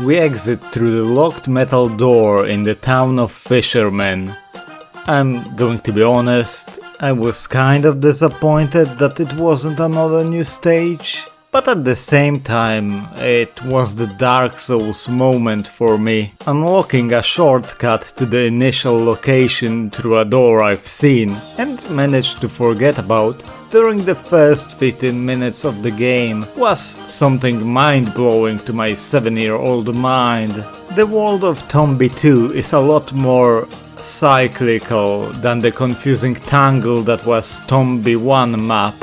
we exit through the locked metal door in the town of fishermen. I'm going to be honest, I was kind of disappointed that it wasn't another new stage, but at the same time, it was the Dark Souls moment for me, unlocking a shortcut to the initial location through a door I've seen and managed to forget about during the first 15 minutes of the game was something mind-blowing to my 7-year-old mind. The world of Tombi 2 is a lot more cyclical than the confusing tangle that was Tombi 1 map.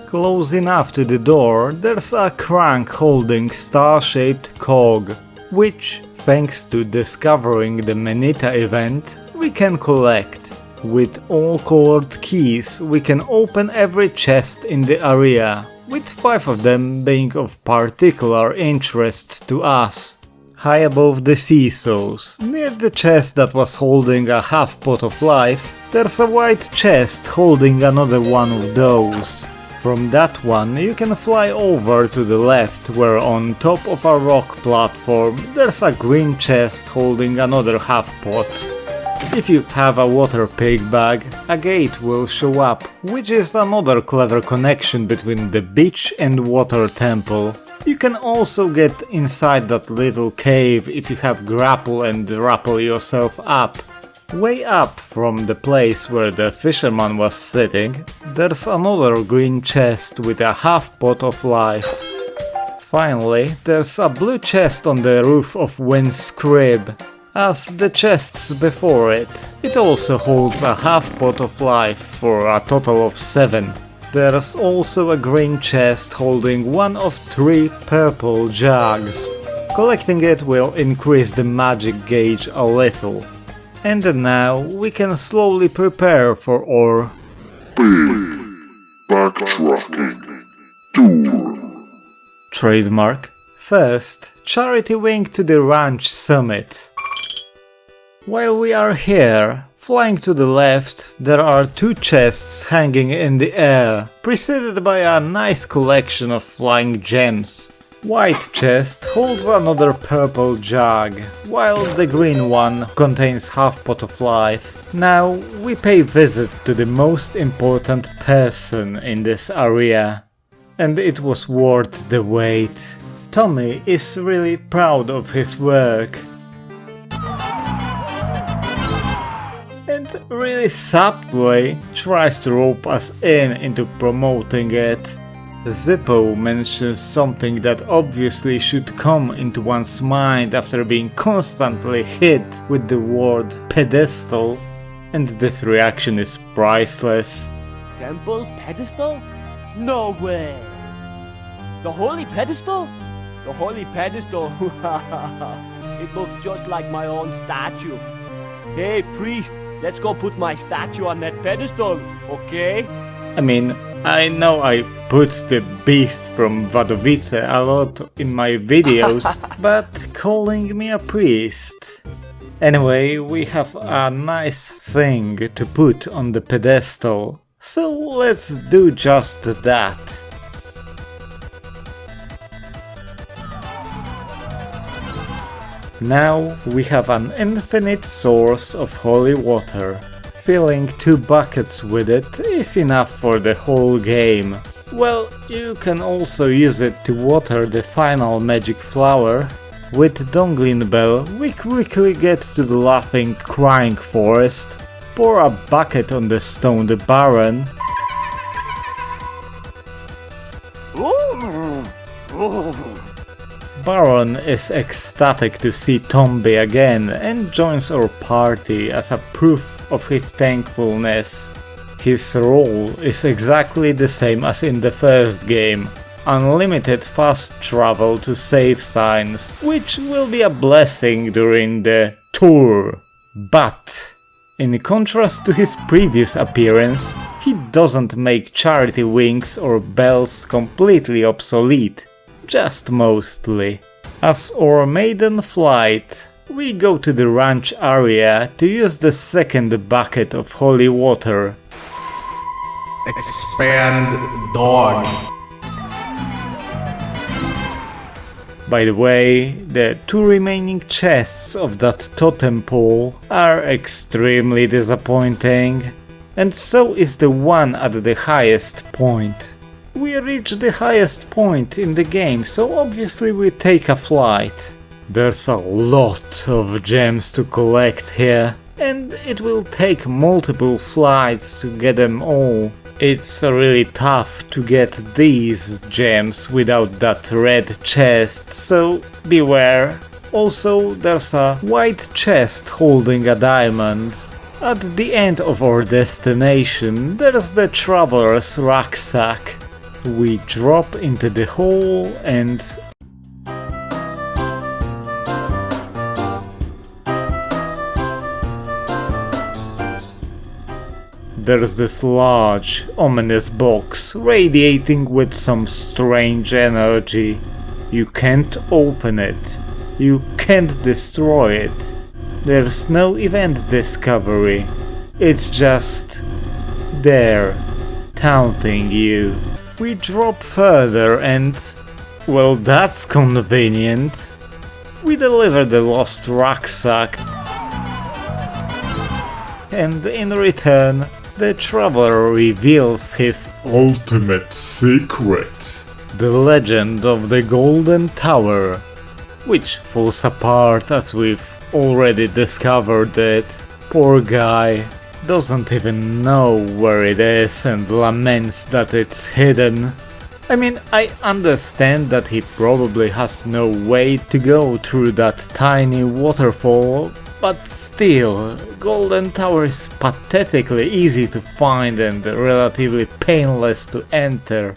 Close enough to the door, there's a crank holding star-shaped cog, which, thanks to discovering the Menita event, we can collect. With all colored keys, we can open every chest in the area, with 5 of them being of particular interest to us. High above the seesaws, near the chest that was holding a half pot of life, there's a white chest holding another one of those. From that one you can fly over to the left, where on top of a rock platform there's a green chest holding another half pot. If you have a water pig bag, a gate will show up, which is another clever connection between the beach and water temple. You can also get inside that little cave if you have grapple and rappel yourself up. Way up from the place where the fisherman was sitting, there's another green chest with a half pot of life. Finally, there's a blue chest on the roof of Wynn's crib. As the chests before it, it also holds a half pot of life for a total of 7. There's also a green chest holding one of 3 purple jugs. Collecting it will increase the magic gauge a little. And now we can slowly prepare for our big backtracking tour. Trademark. First, charity wing to the ranch summit. While we are here, flying to the left, there are 2 chests hanging in the air, preceded by a nice collection of flying gems. White chest holds another purple jug, while the green one contains half pot of life. Now we pay visit to the most important person in this area. And it was worth the wait. Tommy is really proud of his work. And really subtly tries to rope us into promoting it. Zippo mentions something that obviously should come into one's mind after being constantly hit with the word pedestal, and this reaction is priceless. Temple pedestal? No way! The Holy Pedestal? The Holy Pedestal? It looks just like my own statue. Hey priest, let's go put my statue on that pedestal, okay? I mean, I know I put the beast from Wadowice a lot in my videos, but calling me a priest. Anyway, we have a nice thing to put on the pedestal, so let's do just that. Now we have an infinite source of holy water. Filling 2 buckets with it is enough for the whole game. Well, you can also use it to water the final magic flower. With Donglin Bell, we quickly get to the laughing, crying forest, pour a bucket on the stoned Baron, Baron is ecstatic to see Tombi again and joins our party as a proof of his thankfulness. His role is exactly the same as in the first game. Unlimited fast travel to save signs, which will be a blessing during the tour. But, in contrast to his previous appearance, he doesn't make charity wings or bells completely obsolete. Just mostly. As our maiden flight, we go to the ranch area to use the second bucket of holy water. Expand dog. By the way, the 2 remaining chests of that totem pole are extremely disappointing, and so is the one at the highest point. We reach the highest point in the game, so obviously we take a flight. There's a lot of gems to collect here, and it will take multiple flights to get them all. It's really tough to get these gems without that red chest, so beware. Also, there's a white chest holding a diamond. At the end of our destination, there's the traveler's rucksack. We drop into the hole and there's this large, ominous box radiating with some strange energy. You can't open it. You can't destroy it. There's no event discovery. It's just there, taunting you. We drop further and, well, that's convenient. We deliver the lost rucksack, and in return, the traveler reveals his ultimate secret. the legend of the Golden Tower, which falls apart as we've already discovered it. Poor guy doesn't even know where it is and laments that it's hidden. I mean, I understand that he probably has no way to go through that tiny waterfall, but still, Golden Tower is pathetically easy to find and relatively painless to enter.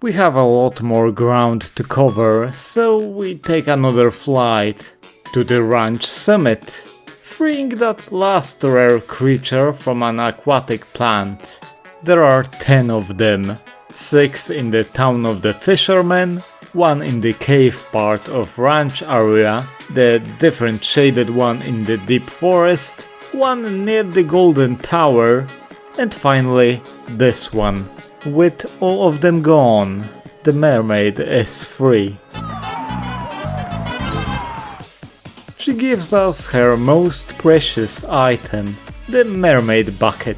We have a lot more ground to cover, so we take another flight to the ranch summit, freeing that last rare creature from an aquatic plant. There are 10 of them, 6 in the town of the fishermen, 1 in the cave part of ranch area, the different shaded one in the deep forest, 1 near the Golden Tower, and finally this one. With all of them gone, the mermaid is free. She gives us her most precious item, the mermaid bucket.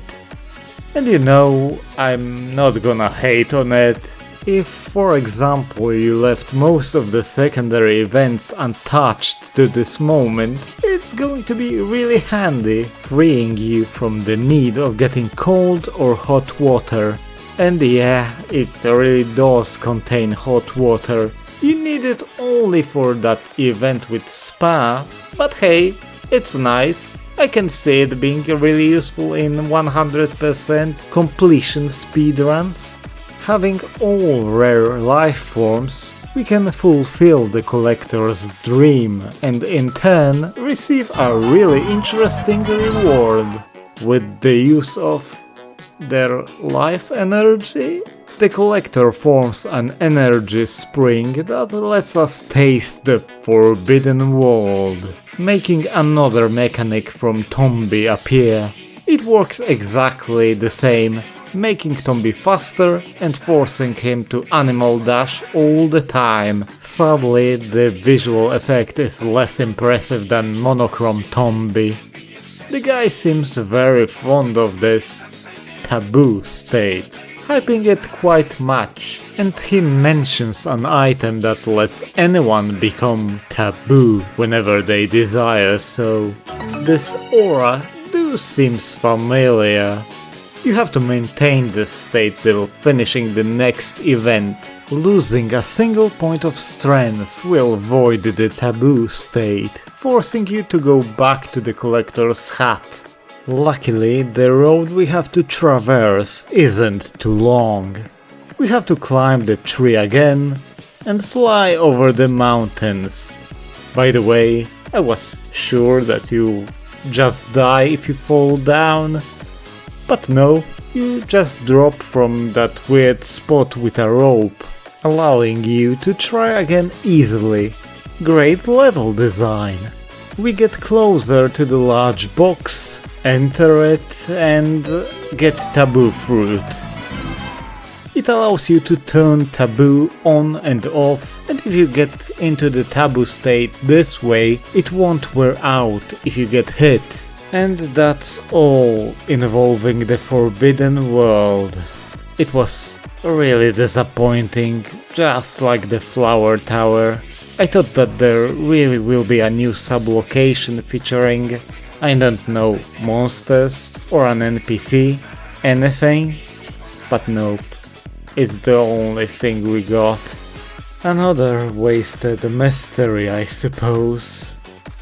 And you know, I'm not gonna hate on it. If, for example, you left most of the secondary events untouched to this moment, it's going to be really handy, freeing you from the need of getting cold or hot water. And yeah, it really does contain hot water. You need it only for that event with Spa, but hey, it's nice. I can see it being really useful in 100% completion speedruns. Having all rare life forms, we can fulfill the collector's dream and in turn receive a really interesting reward with the use of their life energy. The collector forms an energy spring that lets us taste the forbidden world, making another mechanic from Tombi appear. It works exactly the same, making Tombi faster and forcing him to animal dash all the time. Sadly, the visual effect is less impressive than monochrome Tombi. The guy seems very fond of this taboo state, hyping it quite much, and he mentions an item that lets anyone become taboo whenever they desire so. This aura seems familiar. You have to maintain this state till finishing the next event. Losing a single point of strength will void the taboo state, forcing you to go back to the collector's hat. Luckily, the road we have to traverse isn't too long. We have to climb the tree again and fly over the mountains. By the way, I was sure that you just die if you fall down, but no, you just drop from that weird spot with a rope, allowing you to try again easily. Great level design. We get closer to the large box, enter it and get taboo fruit. It allows you to turn taboo on and off, and if you get into the taboo state this way, it won't wear out if you get hit. And that's all involving the Forbidden World. It was really disappointing, just like the Flower Tower. I thought that there really will be a new sub-location featuring, I don't know, monsters or an NPC, anything, but nope. It's the only thing we got. Another wasted mystery, I suppose.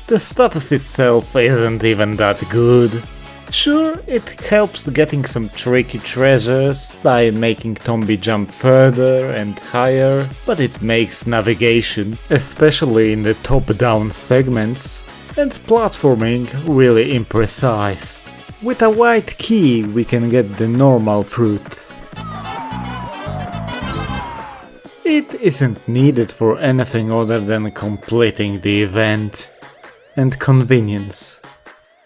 The status itself isn't even that good. Sure, it helps getting some tricky treasures by making Tombi jump further and higher, but it makes navigation, especially in the top-down segments, and platforming really imprecise. With a white key we can get the normal fruit. It isn't needed for anything other than completing the event. And convenience.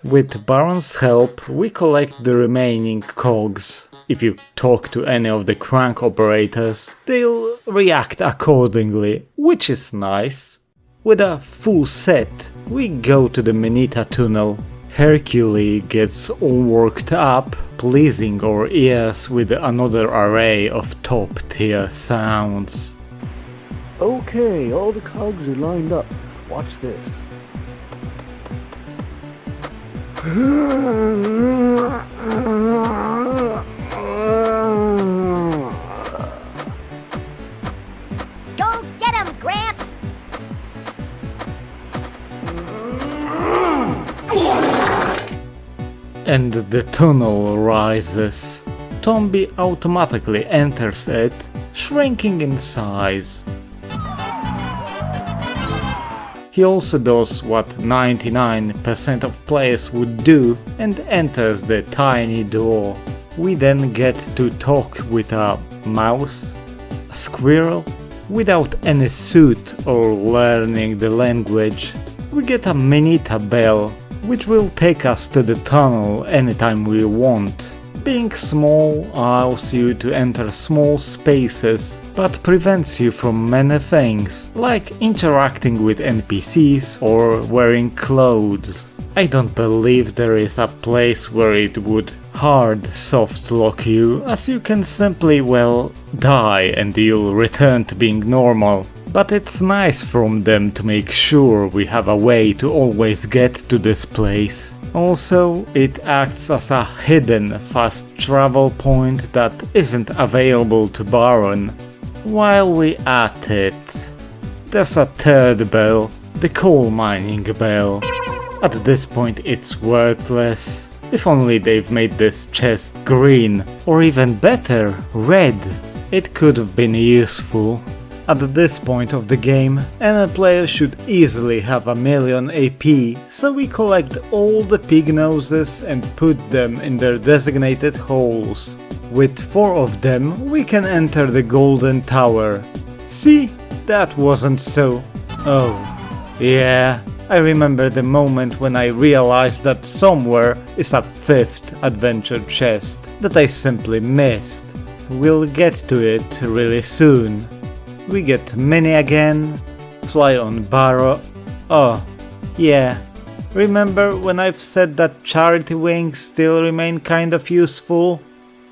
With Baron's help we collect the remaining cogs. If you talk to any of the crank operators, they'll react accordingly, which is nice. With a full set, we go to the Minita tunnel. Hercule gets all worked up, pleasing our ears with another array of top-tier sounds. Okay, all the cogs are lined up. Watch this. Go get him, Gramps! And the tunnel rises. Tombi automatically enters it, shrinking in size. He also does what 99% of players would do and enters the tiny door. We then get to talk with a mouse, a squirrel, without any suit or learning the language. We get a Minita bell, which will take us to the tunnel anytime we want. Being small allows you to enter small spaces, but prevents you from many things, like interacting with NPCs or wearing clothes. I don't believe there is a place where it would hard soft lock you, as you can simply, well, die and you'll return to being normal. But it's nice from them to make sure we have a way to always get to this place. Also, it acts as a hidden fast travel point that isn't available to Baron. While we at it, there's a third bell, the coal mining bell. At this point it's worthless. If only they've made this chest green, or even better, red. It could have been useful. At this point of the game, any player should easily have 1,000,000 AP, so we collect all the Pignoses and put them in their designated holes. With 4 of them, we can enter the Golden Tower. See? That wasn't so... Oh, yeah, I remember the moment when I realized that somewhere is a 5th adventure chest that I simply missed. We'll get to it really soon. We get Mini again, fly on Barrow. Oh, yeah. Remember when I've said that charity wings still remain kind of useful?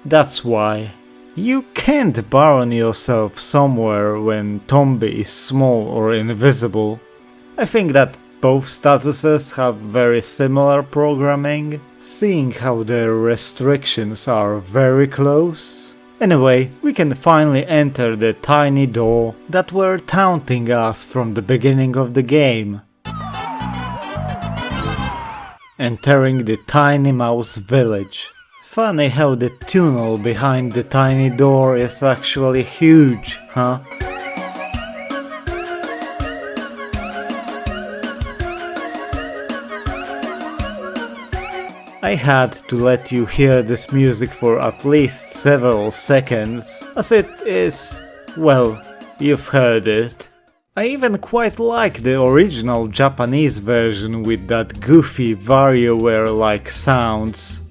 That's why. You can't baron yourself somewhere when Tombi is small or invisible. I think that both statuses have very similar programming, seeing how their restrictions are very close. Anyway, we can finally enter the tiny door that were taunting us from the beginning of the game. Entering the Tiny Mouse village. Funny how the tunnel behind the tiny door is actually huge, huh? I had to let you hear this music for at least several seconds, as it is, well, you've heard it. I even quite like the original Japanese version with that goofy WarioWare-like sounds.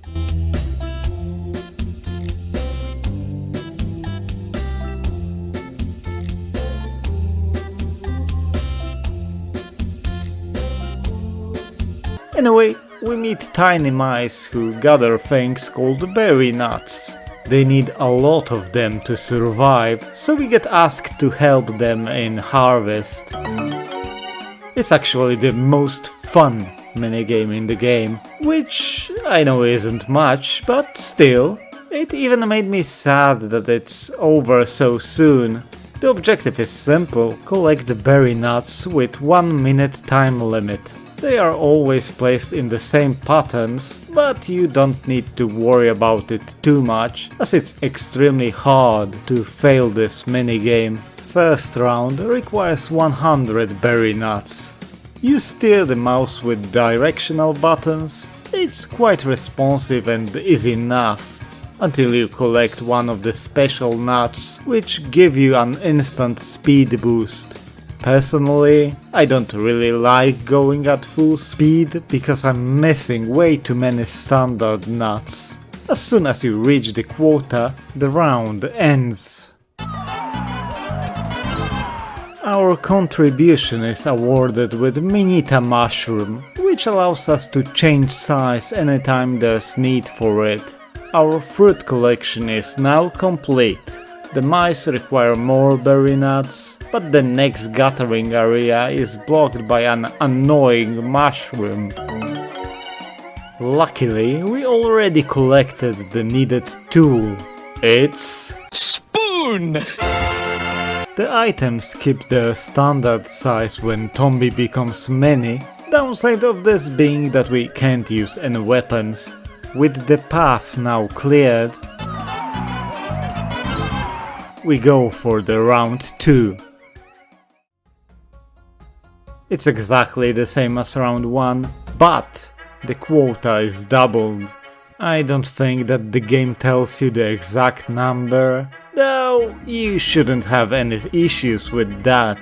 Anyway, we meet tiny mice who gather things called berry nuts. They need a lot of them to survive, so we get asked to help them in harvest. It's actually the most fun minigame in the game, which I know isn't much, but still, it even made me sad that it's over so soon. The objective is simple: collect the berry nuts with 1 minute time limit. They are always placed in the same patterns, but you don't need to worry about it too much, as it's extremely hard to fail this minigame. First round requires 100 berry nuts. You steer the mouse with directional buttons. It's quite responsive and easy enough, until you collect one of the special nuts, which give you an instant speed boost. Personally, I don't really like going at full speed because I'm missing way too many standard nuts. As soon as you reach the quota, the round ends. Our contribution is awarded with Minita Mushroom, which allows us to change size anytime there's need for it. Our fruit collection is now complete. The mice require more berry nuts, but the next gathering area is blocked by an annoying mushroom. Luckily, we already collected the needed tool. It's spoon! The items keep their standard size when Tombi becomes many, downside of this being that we can't use any weapons. With the path now cleared, we go for the round 2. It's exactly the same as round 1, but the quota is doubled. I don't think that the game tells you the exact number, though you shouldn't have any issues with that,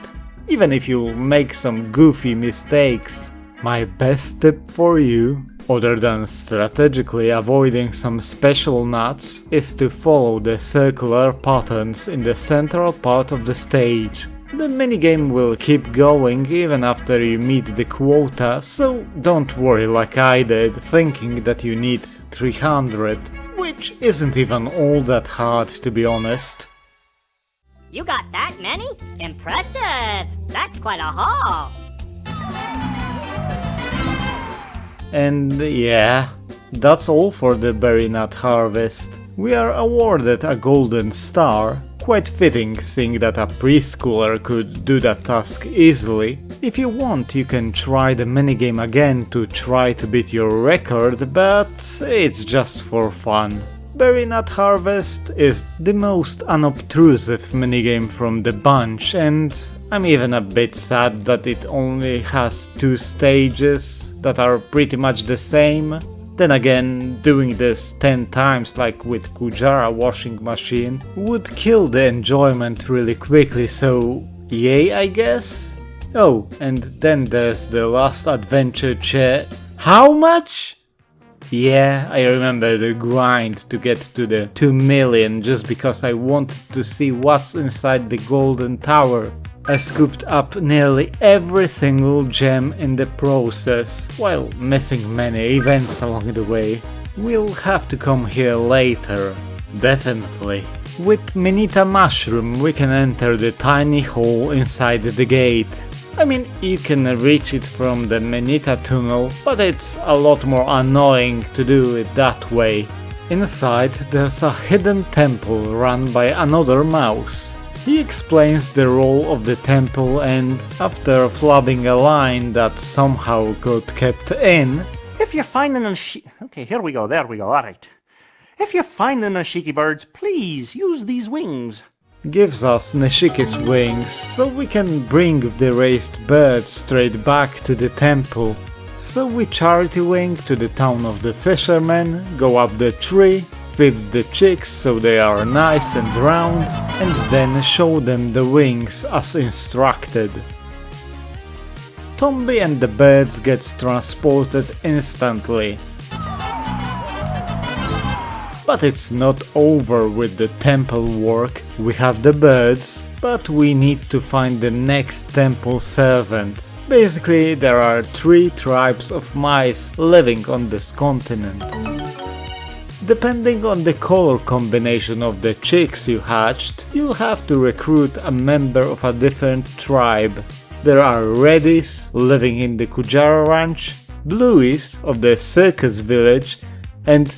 even if you make some goofy mistakes. My best tip for you, other than strategically avoiding some special nuts, is to follow the circular patterns in the central part of the stage. The minigame will keep going even after you meet the quota, so don't worry like I did, thinking that you need 300, which isn't even all that hard to be honest. You got that many? Impressive! That's quite a haul! And yeah, that's all for the berry nut harvest. We are awarded a golden star, quite fitting seeing that a preschooler could do that task easily. If you want, you can try the minigame again to try to beat your record, but it's just for fun. Berry nut harvest is the most unobtrusive minigame from the bunch, and I'm even a bit sad that it only has 2 stages that are pretty much the same. Then again, doing this 10 times like with Kujara washing machine would kill the enjoyment really quickly, so yay I guess? Oh, and then there's the last adventure How much? Yeah, I remember the grind to get to the 2 million just because I wanted to see what's inside the golden tower. I scooped up nearly every single gem in the process, while missing many events along the way. We'll have to come here later, definitely. With Minita Mushroom we can enter the tiny hole inside the gate. I mean, you can reach it from the Minita tunnel, but it's a lot more annoying to do it that way. Inside there's a hidden temple run by another mouse. He explains the role of the temple and, after flubbing a line that somehow got kept in, If you're finding okay, here we go, there we go, alright. If you're finding Nishiki birds, please use these wings. gives us Nishiki's wings so we can bring the raised birds straight back to the temple. So we charity wing to the town of the fishermen, go up the tree, feed the chicks so they are nice and round, and then show them the wings as instructed. Tombi and the birds gets transported instantly. But it's not over with the temple work. We have the birds, but we need to find the next temple servant. Basically, there are 3 tribes of mice living on this continent. Depending on the color combination of the chicks you hatched, you'll have to recruit a member of a different tribe. There are reddies living in the Kujara ranch, blueies of the circus village, and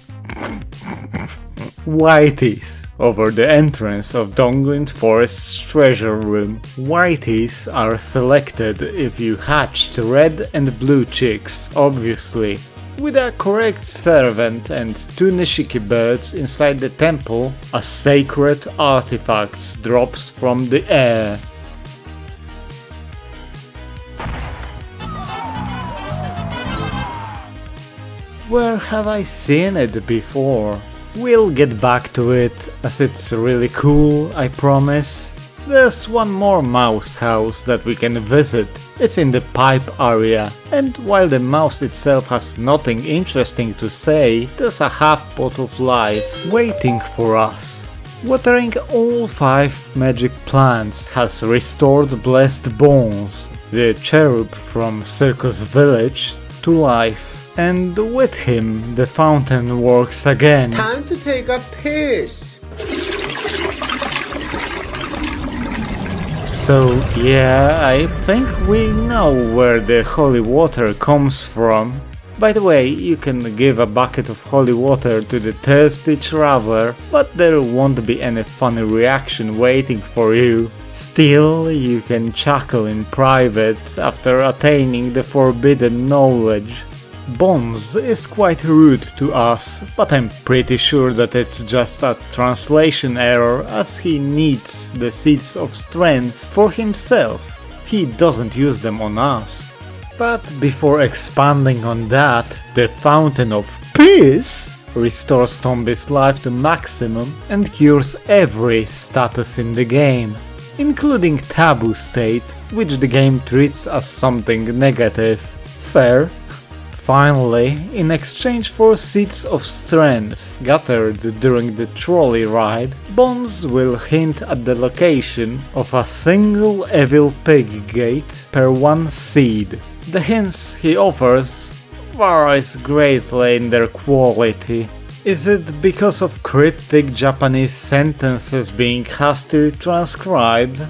whiteys over the entrance of Donglin Forest's treasure room. Whiteys are selected if you hatched red and blue chicks, obviously. With a correct servant and 2 Nishiki birds inside the temple, a sacred artifact drops from the air. Where have I seen it before? We'll get back to it, as it's really cool, I promise. There's one more mouse house that we can visit. It's in the pipe area, and while the mouse itself has nothing interesting to say, there's a half pot of life waiting for us. Watering all 5 magic plants has restored Blessed Bones, the cherub from Circus Village, to life. And with him, the fountain works again. Time to take a piss. So yeah, I think we know where the holy water comes from. By the way, you can give a bucket of holy water to the thirsty traveler, but there won't be any funny reaction waiting for you. Still, you can chuckle in private after attaining the forbidden knowledge. Bones is quite rude to us, but I'm pretty sure that it's just a translation error, as he needs the seeds of strength for himself. He doesn't use them on us. But before expanding on that, the Fountain of Piss restores Tombi's life to maximum and cures every status in the game, including taboo state, which the game treats as something negative. Fair. Finally, in exchange for seeds of strength gathered during the trolley ride, Bones will hint at the location of a single evil pig gate per 1 seed. The hints he offers varies greatly in their quality. Is it because of cryptic Japanese sentences being hastily transcribed?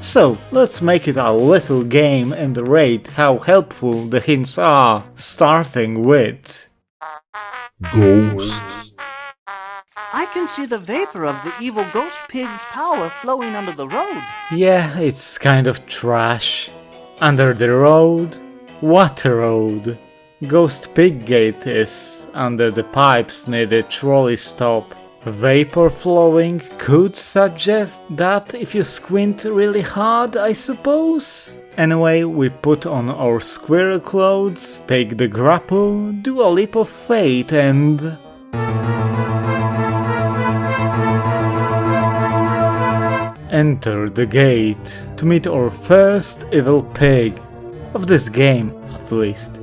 So, let's make it a little game and rate how helpful the hints are, starting with... Ghost. I can see the vapor of the evil ghost pig's power flowing under the road. Yeah, it's kind of trash. Under the road? What road? Ghost Pig Gate is under the pipes near the trolley stop. Vapor flowing could suggest that if you squint really hard, I suppose? Anyway, we put on our squirrel clothes, take the grapple, do a leap of faith and... enter the gate to meet our first evil pig. Of this game, at least.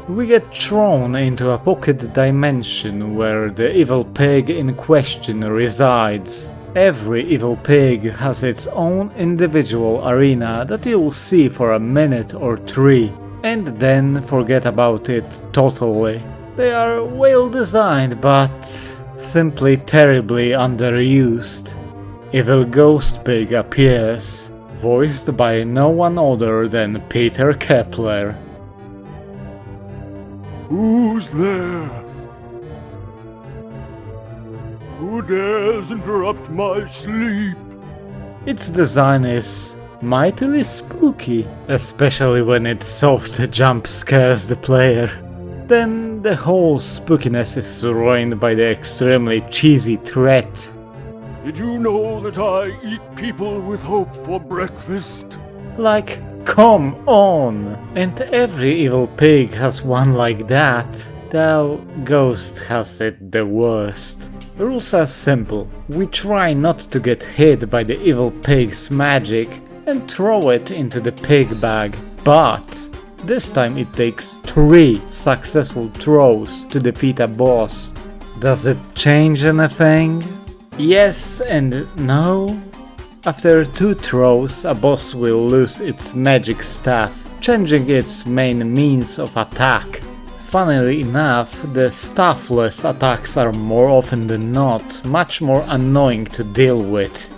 We get thrown into a pocket dimension where the evil pig in question resides. Every evil pig has its own individual arena that you'll see for a minute or 3, and then forget about it totally. They are well designed, but simply terribly underused. Evil Ghost Pig appears, voiced by no one other than Peter Kepler. Who's there? Who dares interrupt my sleep? Its design is mightily spooky, especially when it soft jump scares the player. Then the whole spookiness is ruined by the extremely cheesy threat. Did you know that I eat people with hope for breakfast? Like, come on! And every evil pig has one like that, though Ghost has it the worst. The rules are simple. We try not to get hit by the evil pig's magic and throw it into the pig bag, but this time it takes 3 successful throws to defeat a boss. Does it change anything? Yes and no. After 2 throws, a boss will lose its magic staff, changing its main means of attack. Funnily enough, the staffless attacks are more often than not much more annoying to deal with.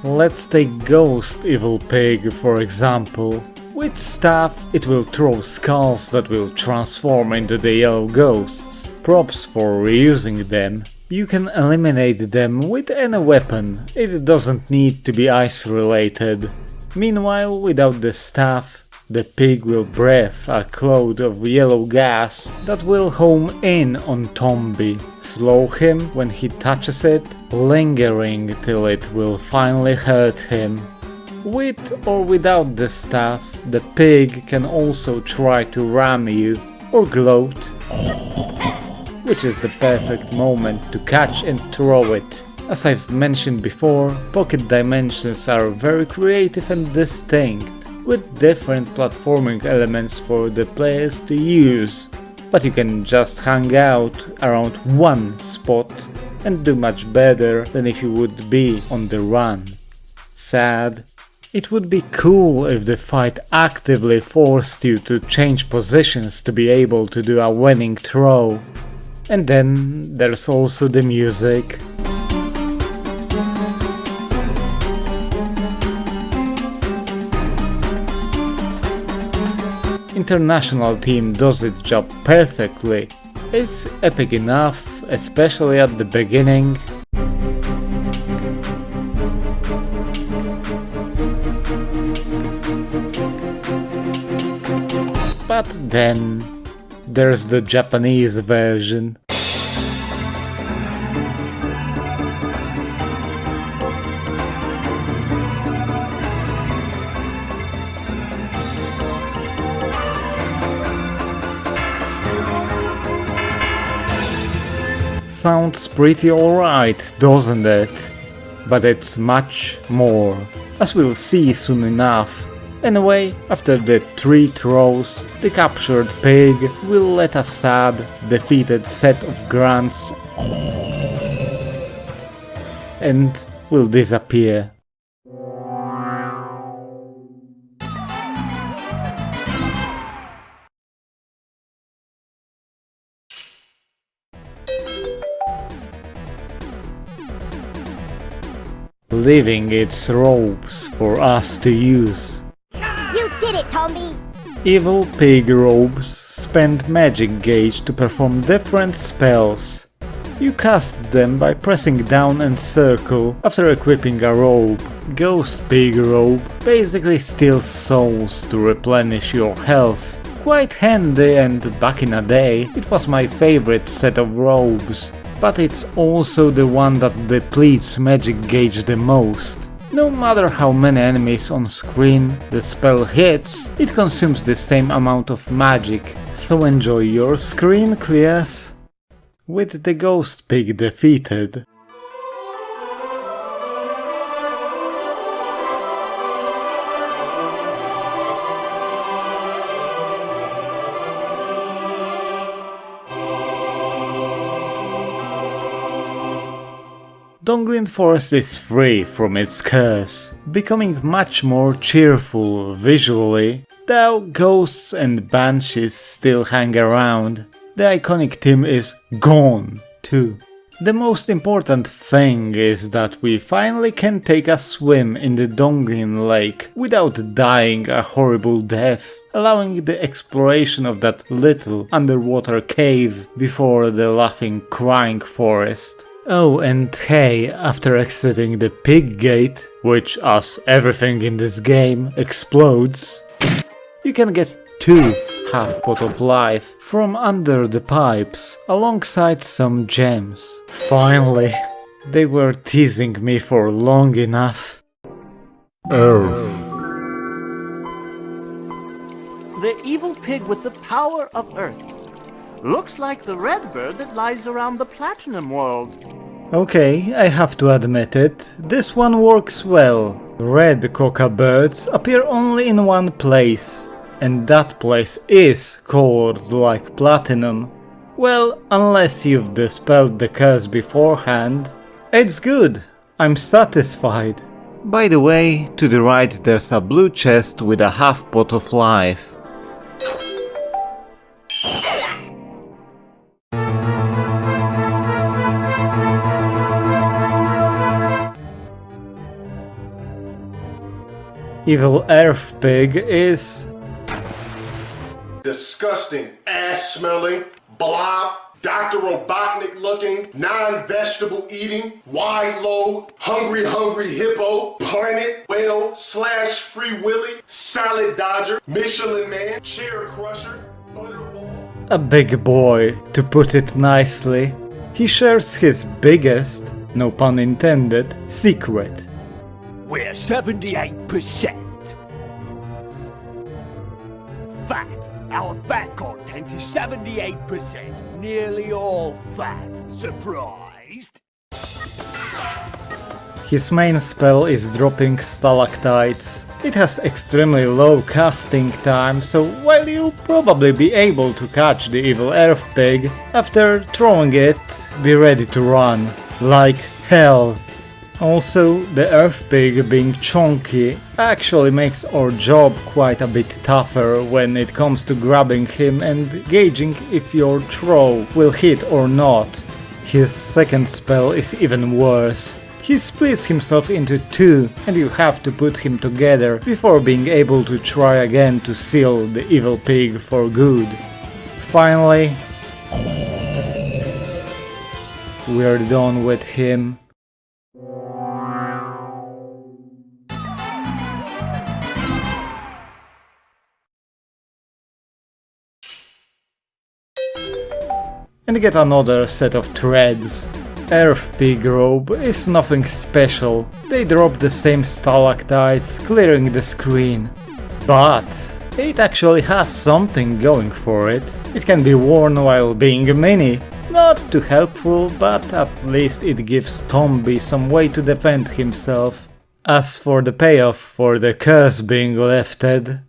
Let's take Ghost Evil Pig for example. With staff, it will throw skulls that will transform into the yellow ghosts. Props for reusing them. You can eliminate them with any weapon, it doesn't need to be ice related. Meanwhile, without the staff, the pig will breathe a cloud of yellow gas that will home in on Tombi, slow him when he touches it, lingering till it will finally hurt him. With or without the staff, the pig can also try to ram you or gloat, which is the perfect moment to catch and throw it. As I've mentioned before, pocket dimensions are very creative and distinct, with different platforming elements for the players to use, but you can just hang out around one spot and do much better than if you would be on the run. Sad. It would be cool if the fight actively forced you to change positions to be able to do a winning throw. And then there's also the music. International team does its job perfectly. It's epic enough, especially at the beginning. But then there's the Japanese version. Sounds pretty alright, doesn't it? But it's much more, as we'll see soon enough. Anyway, after the 3 throws, the captured pig will let a sad, defeated set of grunts and will disappear. Leaving its robes for us to use. You did it, Tombi! Evil pig robes spend magic gauge to perform different spells. You cast them by pressing down and circle after equipping a robe. Ghost pig robe basically steals souls to replenish your health. Quite handy, and back in a day it was my favorite set of robes. But it's also the one that depletes magic gauge the most. No matter how many enemies on screen the spell hits, it consumes the same amount of magic, so enjoy your screen clears. With the ghost pig defeated, Donglin Forest is free from its curse, becoming much more cheerful visually, though ghosts and banshees still hang around. The iconic theme is gone too. The most important thing is that we finally can take a swim in the Donglin Lake without dying a horrible death, allowing the exploration of that little underwater cave before the laughing crying forest. Oh, and hey, after exiting the pig gate, which as everything in this game explodes, you can get 2 half-pot of life from under the pipes, alongside some gems. Finally, they were teasing me for long enough. Earth. The evil pig with the power of Earth. Looks like the red bird that lies around the Platinum World. Okay, I have to admit it, this one works well. Red coca birds appear only in one place, and that place is colored like platinum. Well, unless you've dispelled the curse beforehand. It's good, I'm satisfied. By the way, to the right there's a blue chest with a half pot of life. Evil Earth Pig is disgusting, ass-smelling, blob, Dr. Robotnik looking, non-vegetable eating, wide load, hungry hippo, planet whale / free willy, salad dodger, Michelin man, chair crusher, butterball. a big boy, to put it nicely. He shares his biggest, no pun intended, secret. We're 78% fat. Our fat content is 78%. Nearly all fat. Surprised? His main spell is dropping stalactites. It has extremely low casting time, so while you'll probably be able to catch the evil Earth Pig, after throwing it, be ready to run. Like hell. Also, the Earth Pig being chunky actually makes our job quite a bit tougher when it comes to grabbing him and gauging if your throw will hit or not. His second spell is even worse. He splits himself into two, and you have to put him together before being able to try again to seal the evil pig for good. Finally, we're done with him. And get another set of threads. Earth Pig robe is nothing special, they drop the same stalactites, clearing the screen. But it actually has something going for it. It can be worn while being a mini. Not too helpful, but at least it gives Tombi some way to defend himself. As for the payoff for the curse being lifted,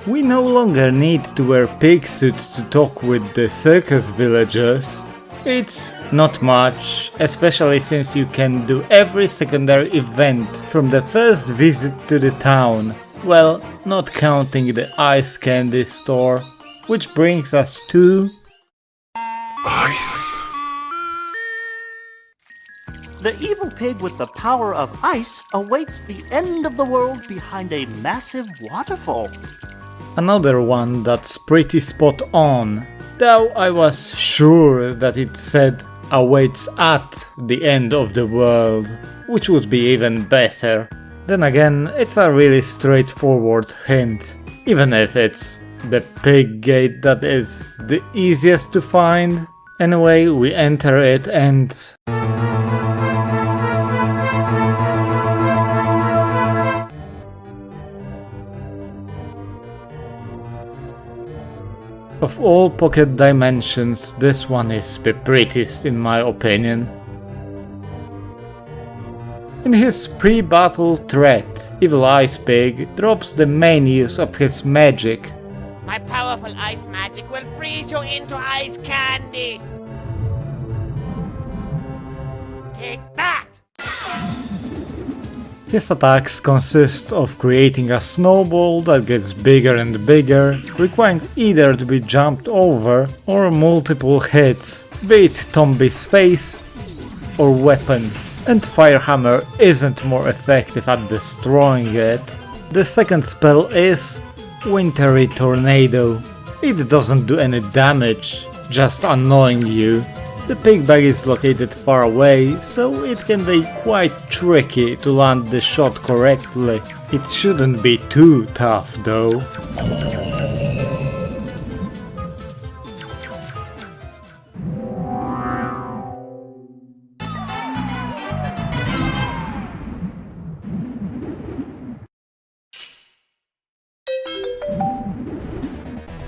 we no longer need to wear pig suit to talk with the circus villagers. It's not much, especially since you can do every secondary event from the first visit to the town. Well, not counting the ice candy store, which brings us to... Ice. The evil pig with the power of ice awaits the end of the world behind a massive waterfall. Another one that's pretty spot on, though I was sure that it said awaits at the end of the world, which would be even better. Then again, it's a really straightforward hint, even if it's the pig gate that is the easiest to find. Anyway, we enter it and... Of all pocket dimensions, this one is the prettiest in my opinion. In his pre-battle threat, Evil Ice Pig drops the main use of his magic. My powerful ice magic will freeze you into ice candy! Take that! His attacks consist of creating a snowball that gets bigger and bigger, requiring either to be jumped over or multiple hits, be it Tombi's face or weapon. And Firehammer isn't more effective at destroying it. The second spell is Wintry Tornado. It doesn't do any damage, just annoying you. The pig bag is located far away, so it can be quite tricky to land the shot correctly. It shouldn't be too tough though.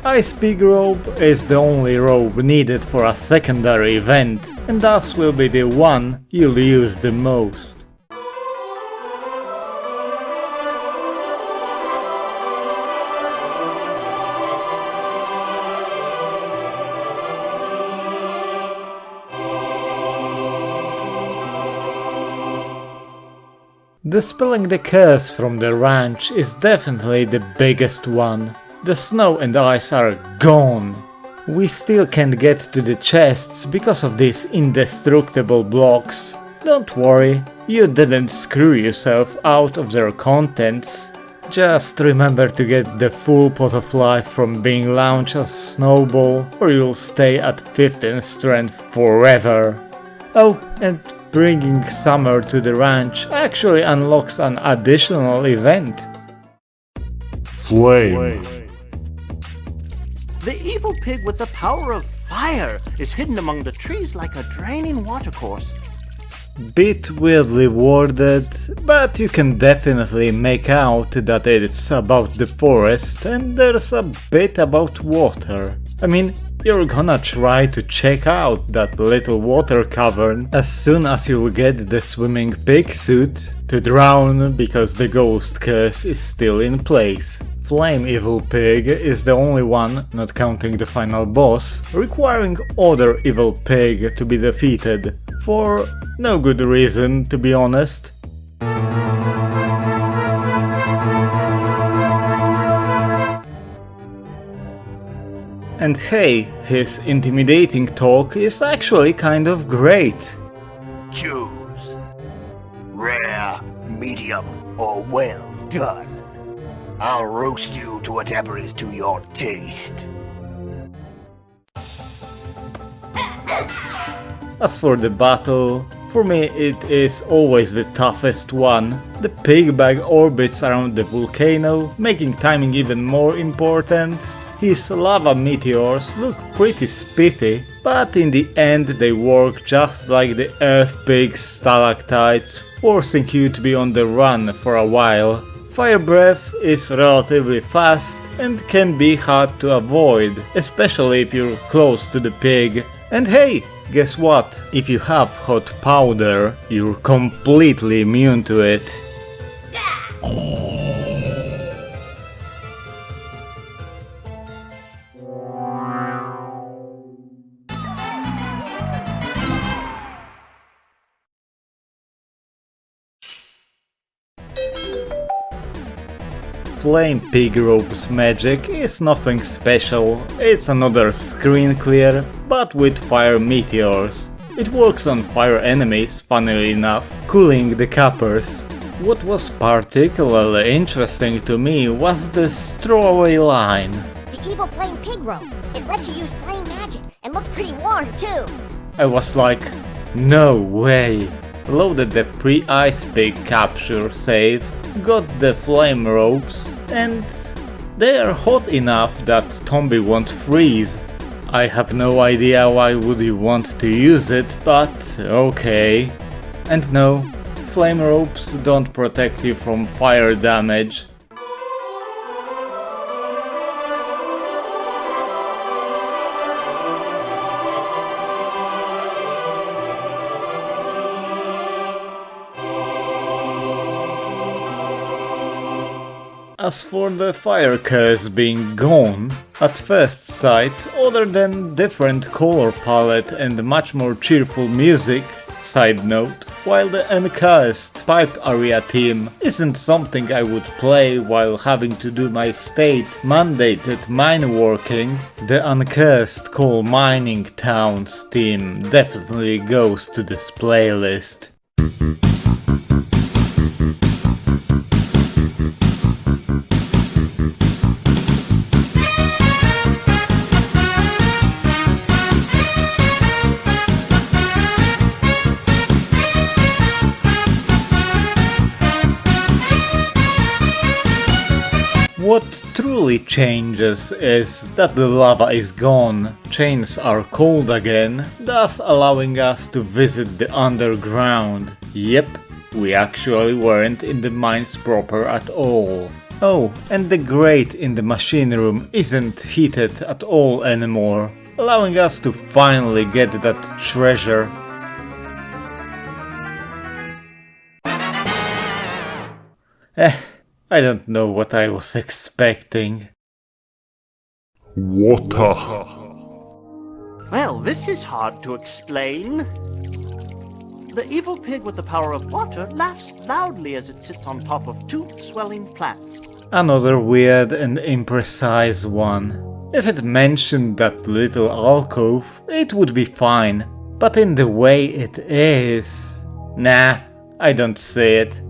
Ice Pig robe is the only robe needed for a secondary event, and thus will be the one you'll use the most. Dispelling the curse from the ranch is definitely the biggest one. The snow and ice are gone. We still can't get to the chests because of these indestructible blocks. Don't worry, you didn't screw yourself out of their contents. Just remember to get the full pot of life from being launched as Snowball, or you'll stay at 15 strength forever. Oh, and bringing summer to the ranch actually unlocks an additional event. Flame. The evil pig with the power of fire is hidden among the trees like a draining watercourse. Bit weirdly worded, but you can definitely make out that it's about the forest and there's a bit about water. I mean, you're gonna try to check out that little water cavern as soon as you'll get the swimming pig suit to drown because the ghost curse is still in place. Flame Evil Pig is the only one, not counting the final boss, requiring other Evil Pig to be defeated, for no good reason, to be honest. And hey, his intimidating talk is actually kind of great. Choose. Rare, medium, or well done. I'll roast you to whatever is to your taste. As for the battle, for me it is always the toughest one. The pig bag orbits around the volcano, making timing even more important. His lava meteors look pretty spiffy, but in the end they work just like the earth pig's stalactites, forcing you to be on the run for a while. Fire breath is relatively fast and can be hard to avoid, especially if you're close to the pig. And hey, guess what? If you have hot powder, you're completely immune to it. Flame Pig Rope's magic is nothing special, it's another screen clear, but with fire meteors. It works on fire enemies, funnily enough, cooling the cappers. What was particularly interesting to me was this throwaway line. The evil flame pig rope. It lets you use flame magic and looks pretty warm too. I was like, no way. Loaded the pre-ice pig capture save, got the flame ropes, and they are hot enough that Tombi won't freeze. I have no idea why would you want to use it, but okay. And no, flame ropes don't protect you from fire damage. As for the fire curse being gone, at first sight, other than different color palette and much more cheerful music, side note, while the Uncursed pipe area theme isn't something I would play while having to do my state-mandated mine working, the Uncursed Coal Mining Towns theme definitely goes to this playlist. What truly changes is that the lava is gone, chains are cold again, thus allowing us to visit the underground. Yep, we actually weren't in the mines proper at all. Oh, and the grate in the machine room isn't heated at all anymore, allowing us to finally get that treasure. I don't know what I was expecting. Water. Well, this is hard to explain. The evil pig with the power of water laughs loudly as it sits on top of two swelling plants. Another weird and imprecise one. If it mentioned that little alcove, it would be fine. But in the way it is... Nah, I don't see it.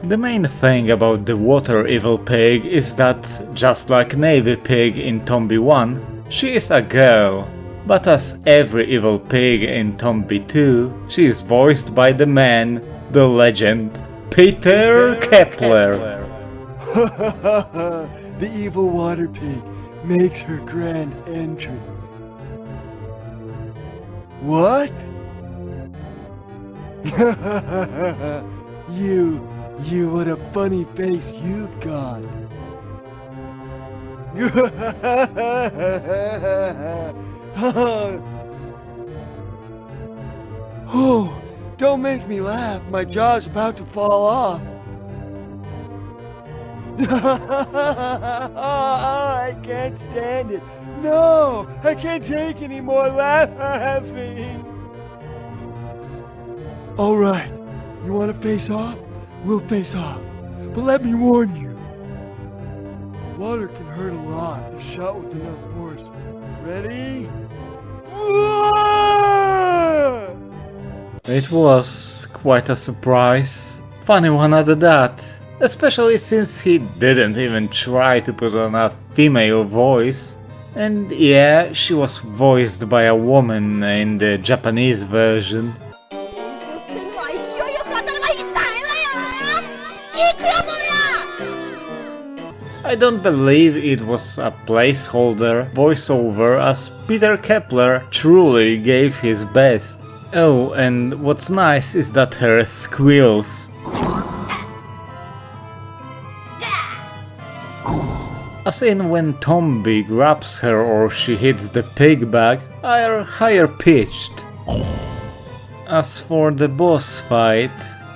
The main thing about the water evil pig is that, just like Navy Pig in Tombi 1, she is a girl. But as every evil pig in Tombi 2, she is voiced by the man, the legend, Peter Kepler. The evil water pig makes her grand entrance. What? You, what a funny face you've got. Oh, don't make me laugh. My jaw's about to fall off. I can't stand it. No, I can't take any more laughing. All right, you want to face off? We'll face off. But let me warn you. Water can hurt a lot if shot with enough force. Ready? It was quite a surprise. Funny one at that. Especially since he didn't even try to put on a female voice. And yeah, she was voiced by a woman in the Japanese version. I don't believe it was a placeholder voiceover, as Peter Kepler truly gave his best. Oh, and what's nice is that her squeals, as in when Tombi grabs her or she hits the pig bag, are higher pitched. As for the boss fight,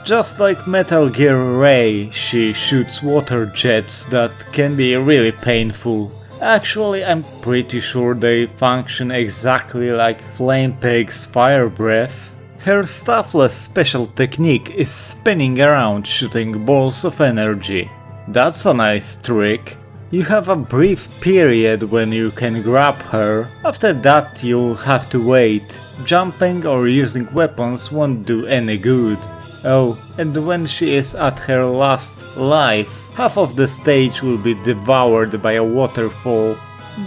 just like Metal Gear Ray, she shoots water jets that can be really painful. Actually, I'm pretty sure they function exactly like Flame Pig's fire breath. Her stuffless special technique is spinning around shooting balls of energy. That's a nice trick. You have a brief period when you can grab her, after that you'll have to wait. Jumping or using weapons won't do any good. Oh, and when she is at her last life, half of the stage will be devoured by a waterfall.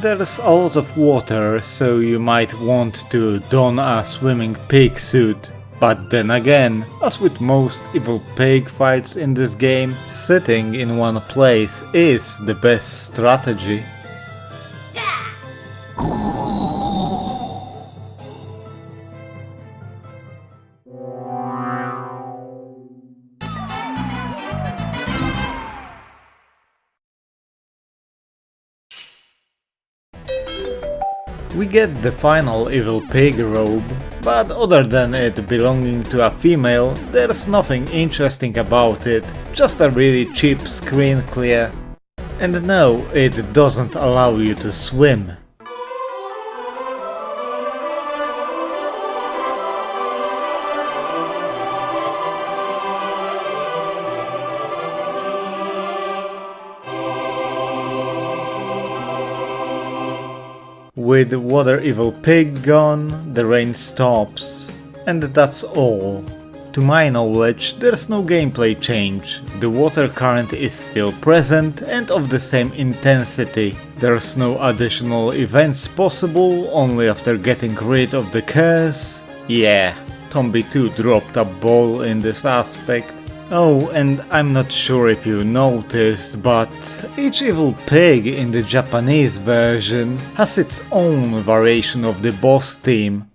There's a lot of water, so you might want to don a swimming pig suit. But then again, as with most evil pig fights in this game, sitting in one place is the best strategy. We get the final evil pig robe, but other than it belonging to a female, there's nothing interesting about it, just a really cheap screen clear. And no, it doesn't allow you to swim. With Water Evil Pig gone, the rain stops. And that's all. To my knowledge, there's no gameplay change. The water current is still present and of the same intensity. There's no additional events possible, only after getting rid of the curse. Yeah, Tombi 2 dropped a ball in this aspect. Oh, and I'm not sure if you noticed, but each evil pig in the Japanese version has its own variation of the boss theme.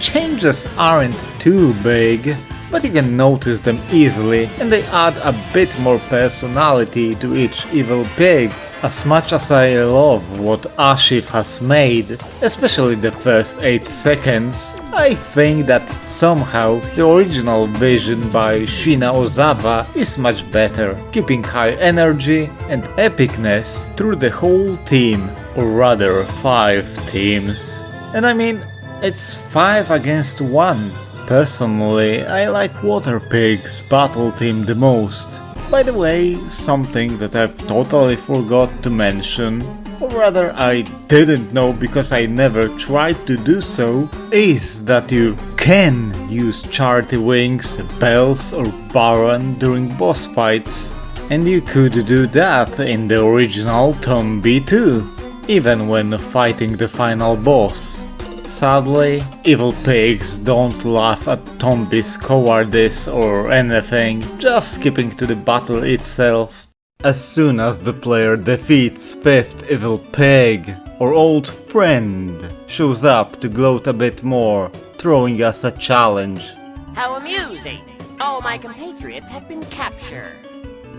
changes aren't too big, but you can notice them easily, and they add a bit more personality to each evil pig. As much as I love what Ashif has made, especially the first 8 seconds, I think that somehow the original vision by Shina Ozawa is much better, keeping high energy and epicness through the whole team, or rather 5 teams. And I mean, it's 5 against 1. Personally, I like Water Pig's battle team the most. By the way, something that I've totally forgot to mention, or rather I didn't know because I never tried to do so, is that you can use Charity Wings, Bells or Baron during boss fights. And you could do that in the original Tombi too, even when fighting the final boss. Sadly, evil pigs don't laugh at Tombi's cowardice or anything, just skipping to the battle itself. As soon as the player defeats 5th evil pig, our old friend shows up to gloat a bit more, throwing us a challenge. How amusing! All my compatriots have been captured.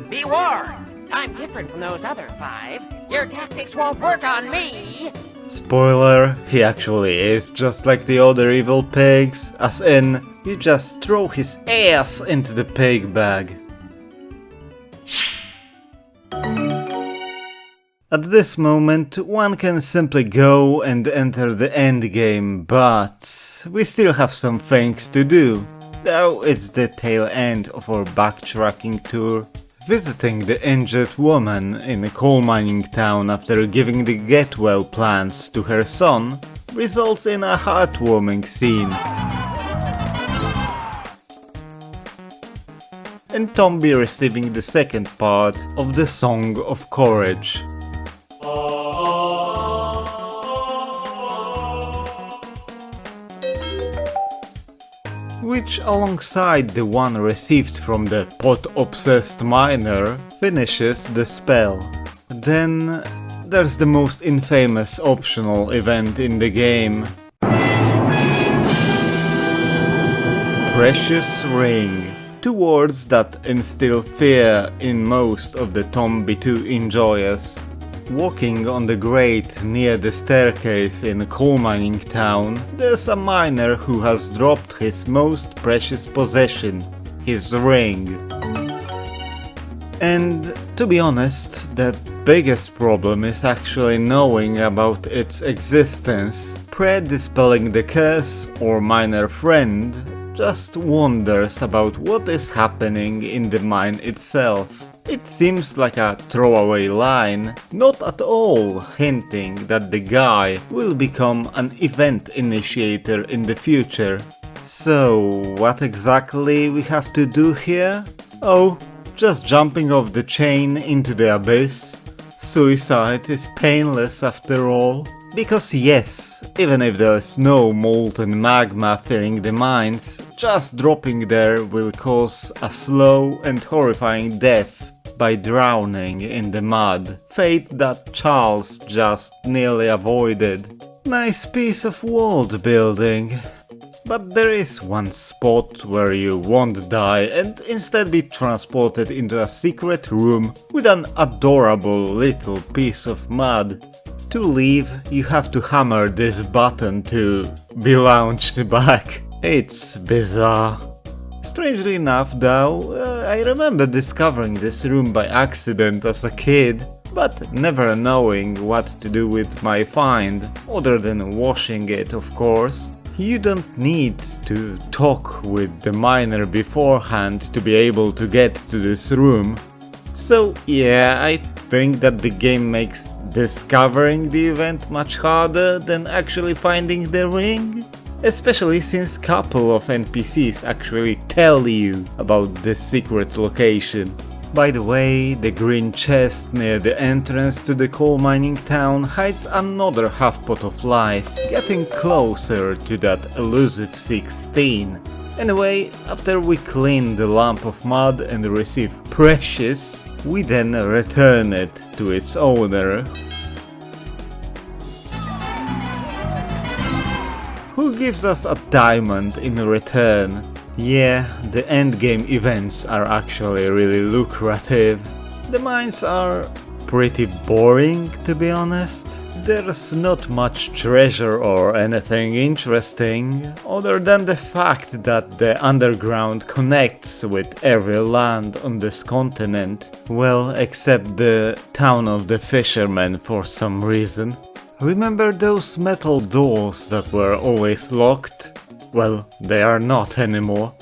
Be warned! I'm different from those other 5. Your tactics won't work on me! Spoiler, he actually is just like the other evil pigs, as in, you just throw his ass into the pig bag. At this moment, one can simply go and enter the endgame, but we still have some things to do, though it's the tail end of our backtracking tour. Visiting the injured woman in a coal mining town after giving the get well plans to her son results in a heartwarming scene. And Tombi receiving the second part of the Song of Courage. Which, alongside the one received from the pot-obsessed miner, finishes the spell. Then there's the most infamous optional event in the game. Precious Ring. 2 words that instill fear in most of the Tombi 2 enjoyers. Walking on the grate near the staircase in a coal mining town, there's a miner who has dropped his most precious possession, his ring. And to be honest, the biggest problem is actually knowing about its existence. Pre-dispelling the curse, or miner friend just wonders about what is happening in the mine itself. It seems like a throwaway line, not at all hinting that the guy will become an event initiator in the future. So what exactly we have to do here? Oh, just jumping off the chain into the abyss. Suicide is painless after all. Because yes, even if there's no molten magma filling the mines, just dropping there will cause a slow and horrifying death by drowning in the mud, fate that Charles just nearly avoided. Nice piece of world building. But there is one spot where you won't die and instead be transported into a secret room with an adorable little piece of mud. To leave, you have to hammer this button to be launched back. It's bizarre. Strangely enough though, I remember discovering this room by accident as a kid, but never knowing what to do with my find, other than washing it of course. You don't need to talk with the miner beforehand to be able to get to this room. So yeah, I think that the game makes discovering the event much harder than actually finding the ring. Especially since couple of NPCs actually tell you about the secret location. By the way, the green chest near the entrance to the coal mining town hides another half pot of life, getting closer to that elusive 16. Anyway, after we clean the lump of mud and receive Precious, we then return it to its owner, who who gives us a diamond in return. Yeah, the endgame events are actually really lucrative. The mines are pretty boring, to be honest. There's not much treasure or anything interesting, other than the fact that the underground connects with every land on this continent. Well, except the town of the fishermen for some reason. Remember those metal doors that were always locked? Well, they are not anymore.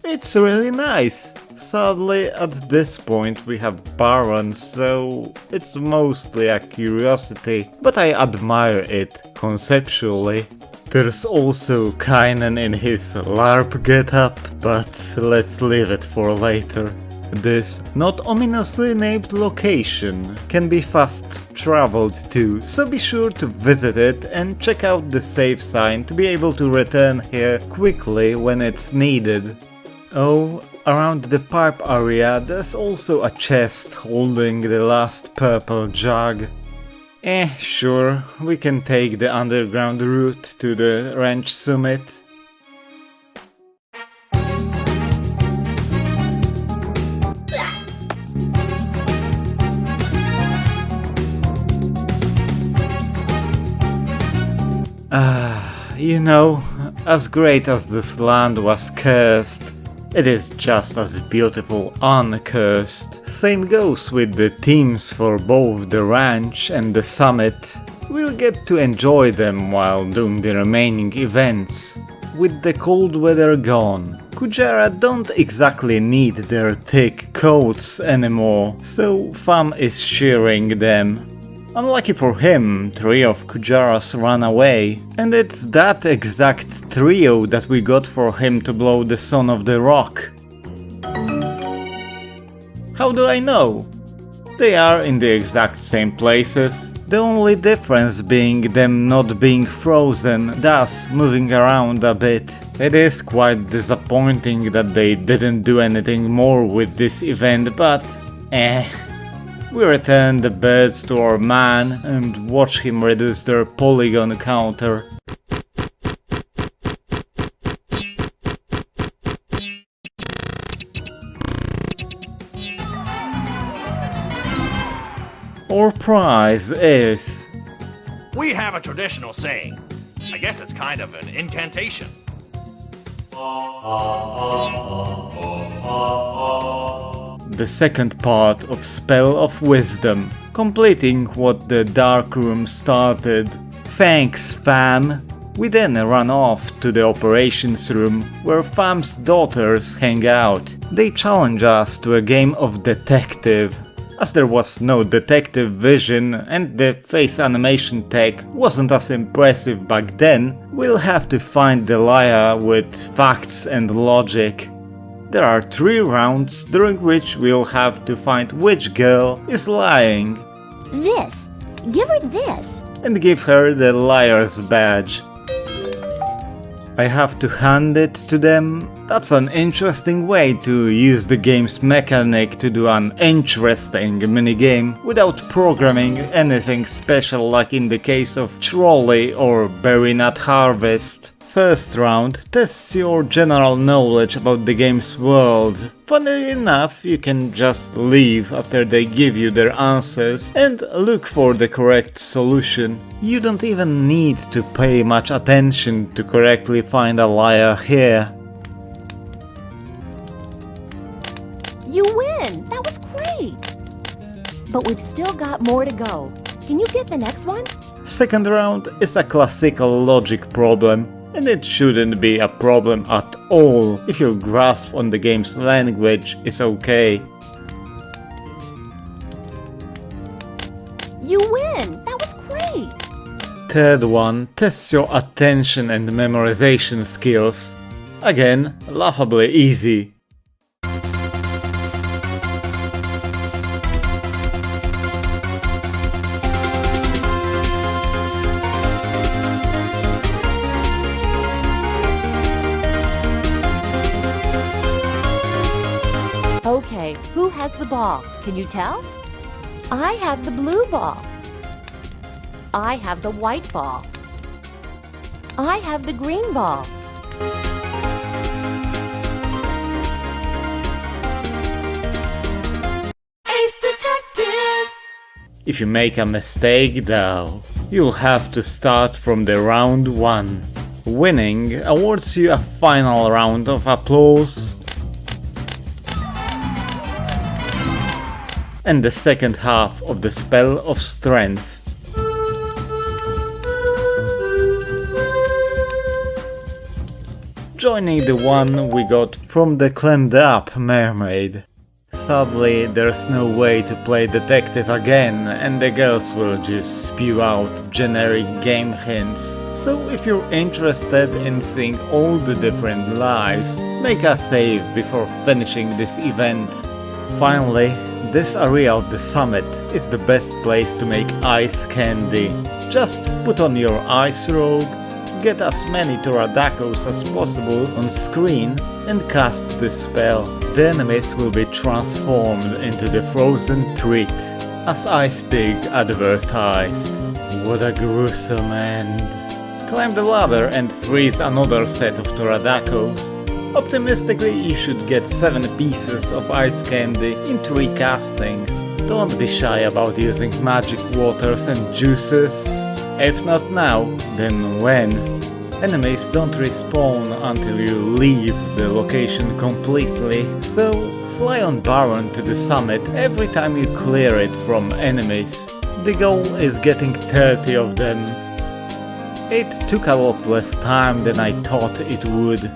It's really nice. Sadly, at this point we have barons, so it's mostly a curiosity, but I admire it conceptually. There's also Kainen in his LARP getup, but let's leave it for later. This not ominously named location can be fast traveled to, so be sure to visit it and check out the save sign to be able to return here quickly when it's needed. Oh, around the pipe area there's also a chest holding the last purple jug. Sure, we can take the underground route to the ranch summit. You know, as great as this land was cursed, it is just as beautiful uncursed. Same goes with the themes for both the ranch and the summit. We'll get to enjoy them while doing the remaining events. With the cold weather gone, Fujiwara don't exactly need their thick coats anymore, so Pham is shearing them. Unlucky for him, 3 of Fujiwara's ran away, and it's that exact trio that we got for him to blow the Son of the Rock. How do I know? They are in the exact same places, the only difference being them not being frozen, thus moving around a bit. It is quite disappointing that they didn't do anything more with this event, but we return the birds to our man and watch him reduce their polygon counter. Our prize is... We have a traditional saying. I guess it's kind of an incantation. The second part of Spell of Wisdom, completing what the Dark Room started. Thanks, Pham! We then run off to the operations room, where Pham's daughters hang out. They challenge us to a game of detective. As there was no detective vision and the face animation tech wasn't as impressive back then, we'll have to find the liar with facts and logic. There are 3 rounds during which we'll have to find which girl is lying. This. Give her this. And give her the liar's badge. I have to hand it to them? That's an interesting way to use the game's mechanic to do an interesting minigame without programming anything special like in the case of Trolley or Berry Nut Harvest. First round tests your general knowledge about the game's world. Funnily enough, you can just leave after they give you their answers and look for the correct solution. You don't even need to pay much attention to correctly find a liar here. You win! That was great! But we've still got more to go. Can you get the next one? Second round is a classical logic problem. And it shouldn't be a problem at all if your grasp on the game's language is okay. You win! That was great! Third one tests your attention and memorization skills. Again, laughably easy. Okay, who has the ball? Can you tell? I have the blue ball. I have the white ball. I have the green ball. Ace Detective! If you make a mistake though, you'll have to start from the round 1. Winning awards you a final round of applause and the second half of the spell of strength. Joining the one we got from the clammed up mermaid. Sadly, there's no way to play detective again, and the girls will just spew out generic game hints. So if you're interested in seeing all the different lives, make a save before finishing this event. Finally, this area of the summit is the best place to make ice candy. Just put on your ice robe, get as many Toradacos as possible on screen and cast the spell. The enemies will be transformed into the frozen treat, as Ice Pig advertised. What a gruesome end. Climb the ladder and freeze another set of Toradacos. Optimistically, you should get 7 pieces of ice candy in 3 castings. Don't be shy about using magic waters and juices. If not now, then when? Enemies don't respawn until you leave the location completely, so fly on Baron to the summit every time you clear it from enemies. The goal is getting 30 of them. It took a lot less time than I thought it would.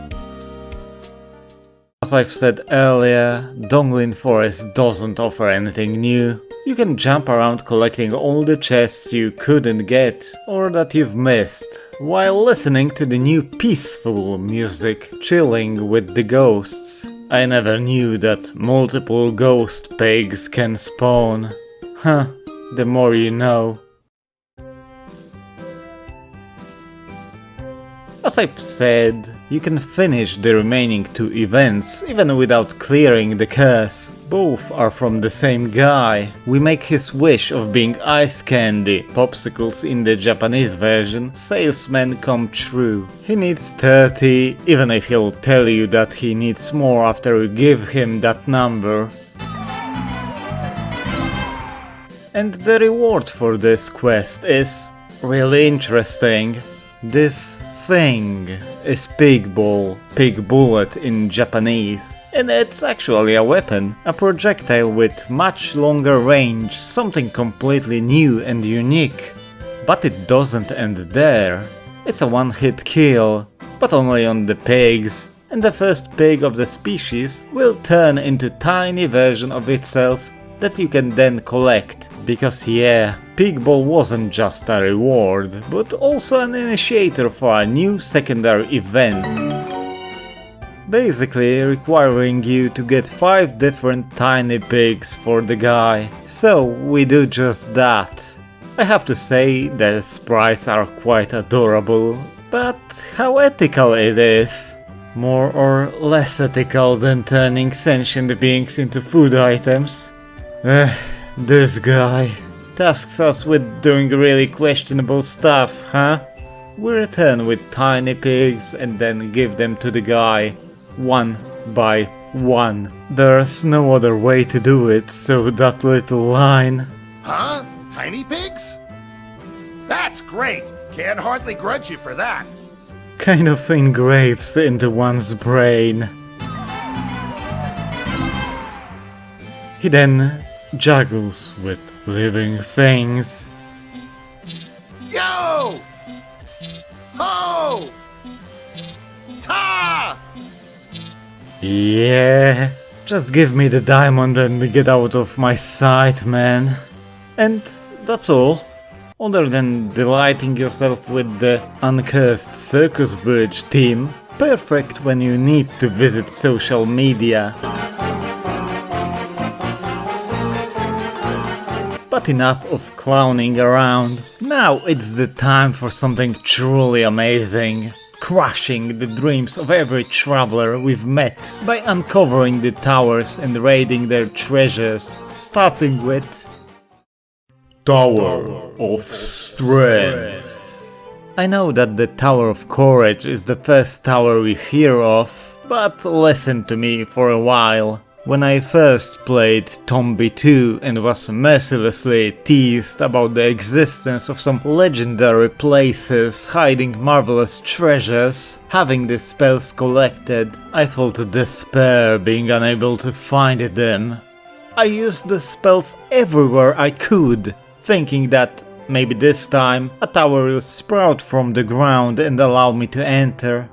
As I've said earlier, Donglin Forest doesn't offer anything new. You can jump around collecting all the chests you couldn't get or that you've missed, while listening to the new peaceful music, chilling with the ghosts. I never knew that multiple ghost pigs can spawn. Huh, the more you know. As I've said, you can finish the remaining 2 events even without clearing the curse. Both are from the same guy. We make his wish of being ice candy, popsicles in the Japanese version, salesman come true. He needs 30, even if he'll tell you that he needs more after you give him that number. And the reward for this quest is really interesting. This thing is Pig Ball, Pig Bullet in Japanese. And it's actually a weapon, a projectile with much longer range, something completely new and unique. But it doesn't end there. It's a one-hit kill, but only on the pigs, and the first pig of the species will turn into tiny version of itself that you can then collect. Because yeah, Pig Ball wasn't just a reward, but also an initiator for a new secondary event. Basically requiring you to get 5 different tiny pigs for the guy. So we do just that. I have to say the sprites are quite adorable, but how ethical it is. More or less ethical than turning sentient beings into food items. This guy tasks us with doing really questionable stuff, huh? We return with tiny pigs and then give them to the guy, one by one. There's no other way to do it, so that little line... Huh? Tiny pigs? That's great! Can't hardly grudge you for that. kind of engraves into one's brain. He then juggles with living things. Yo! Ho! Ta! Yeah, just give me the diamond and get out of my sight, man. And that's all. Other than delighting yourself with the uncursed Circus Bridge theme, perfect when you need to visit social media. But enough of clowning around. Now it's the time for something truly amazing. Crushing the dreams of every traveler we've met by uncovering the towers and raiding their treasures, starting with Tower of Strength. I know that the Tower of Courage is the first tower we hear of, but listen to me for a while. When I first played Tombi 2 and was mercilessly teased about the existence of some legendary places hiding marvelous treasures, having the spells collected, I felt despair being unable to find them. I used the spells everywhere I could, thinking that maybe this time a tower will sprout from the ground and allow me to enter.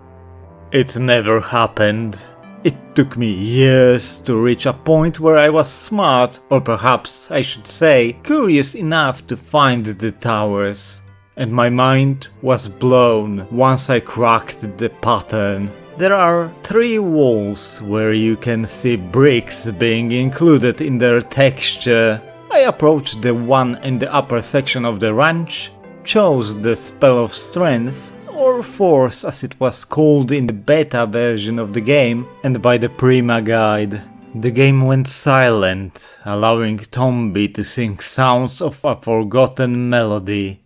It never happened. It took me years to reach a point where I was smart, or perhaps I should say, curious enough to find the towers. And my mind was blown once I cracked the pattern. There are 3 walls where you can see bricks being included in their texture. I approached the one in the upper section of the ranch, chose the spell of strength, or force as it was called in the beta version of the game and by the Prima guide. The game went silent, allowing Tombi to sing sounds of a forgotten melody.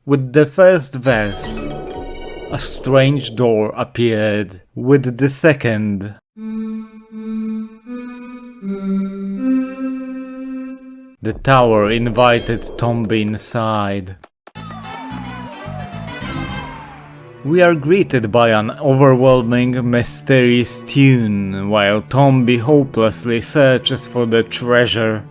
With the first verse, a strange door appeared. With the second, the tower invited Tombi inside. We are greeted by an overwhelming, mysterious tune, while Tombi hopelessly searches for the treasure.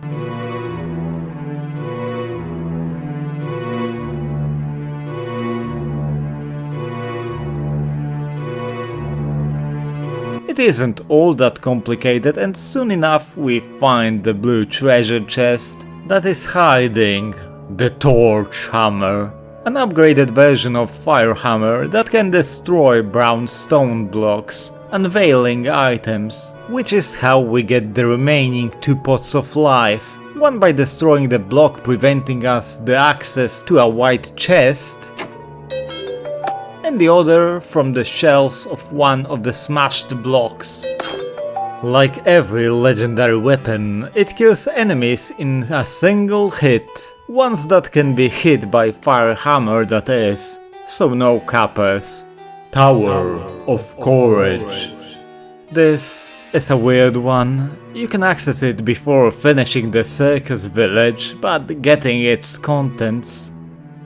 It isn't all that complicated, and soon enough we find the blue treasure chest that is hiding the torch hammer, an upgraded version of fire hammer that can destroy brown stone blocks, unveiling items, which is how we get the remaining 2 pots of life, one by destroying the block preventing us the access to a white chest, and the other from the shells of one of the smashed blocks. Like every legendary weapon, it kills enemies in a single hit, ones that can be hit by fire hammer that is, so no cappers. Tower of Courage. This is a weird one. You can access it before finishing the circus village, but getting its contents,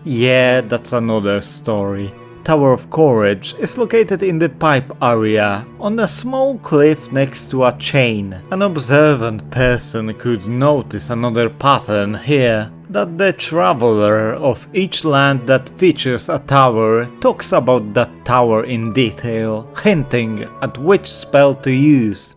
yeah, that's another story. Tower of Courage is located in the pipe area, on a small cliff next to a chain. An observant person could notice another pattern here, that the traveler of each land that features a tower talks about that tower in detail, hinting at which spell to use.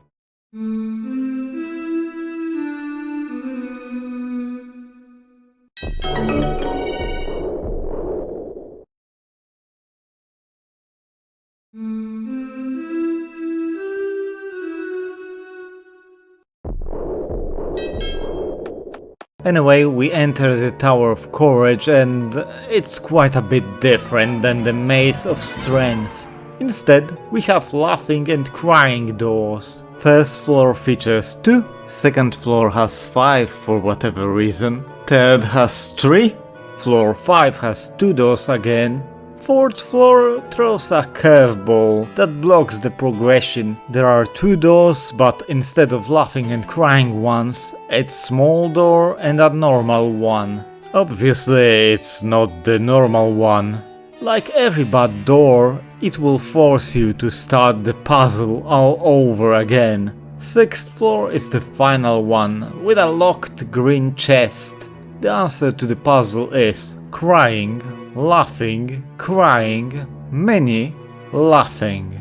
Anyway, we enter the Tower of Courage and it's quite a bit different than the Maze of Strength. Instead, we have laughing and crying doors. First floor features 2, second floor has 5 for whatever reason, third has 3, floor 5 has 2 doors again, fourth floor throws a curveball that blocks the progression. There are 2 doors, but instead of laughing and crying ones, it's small door and a normal one. Obviously, it's not the normal one. Like every bad door, it will force you to start the puzzle all over again. 6th floor is the final one, with a locked green chest. The answer to the puzzle is crying, laughing, crying, many laughing.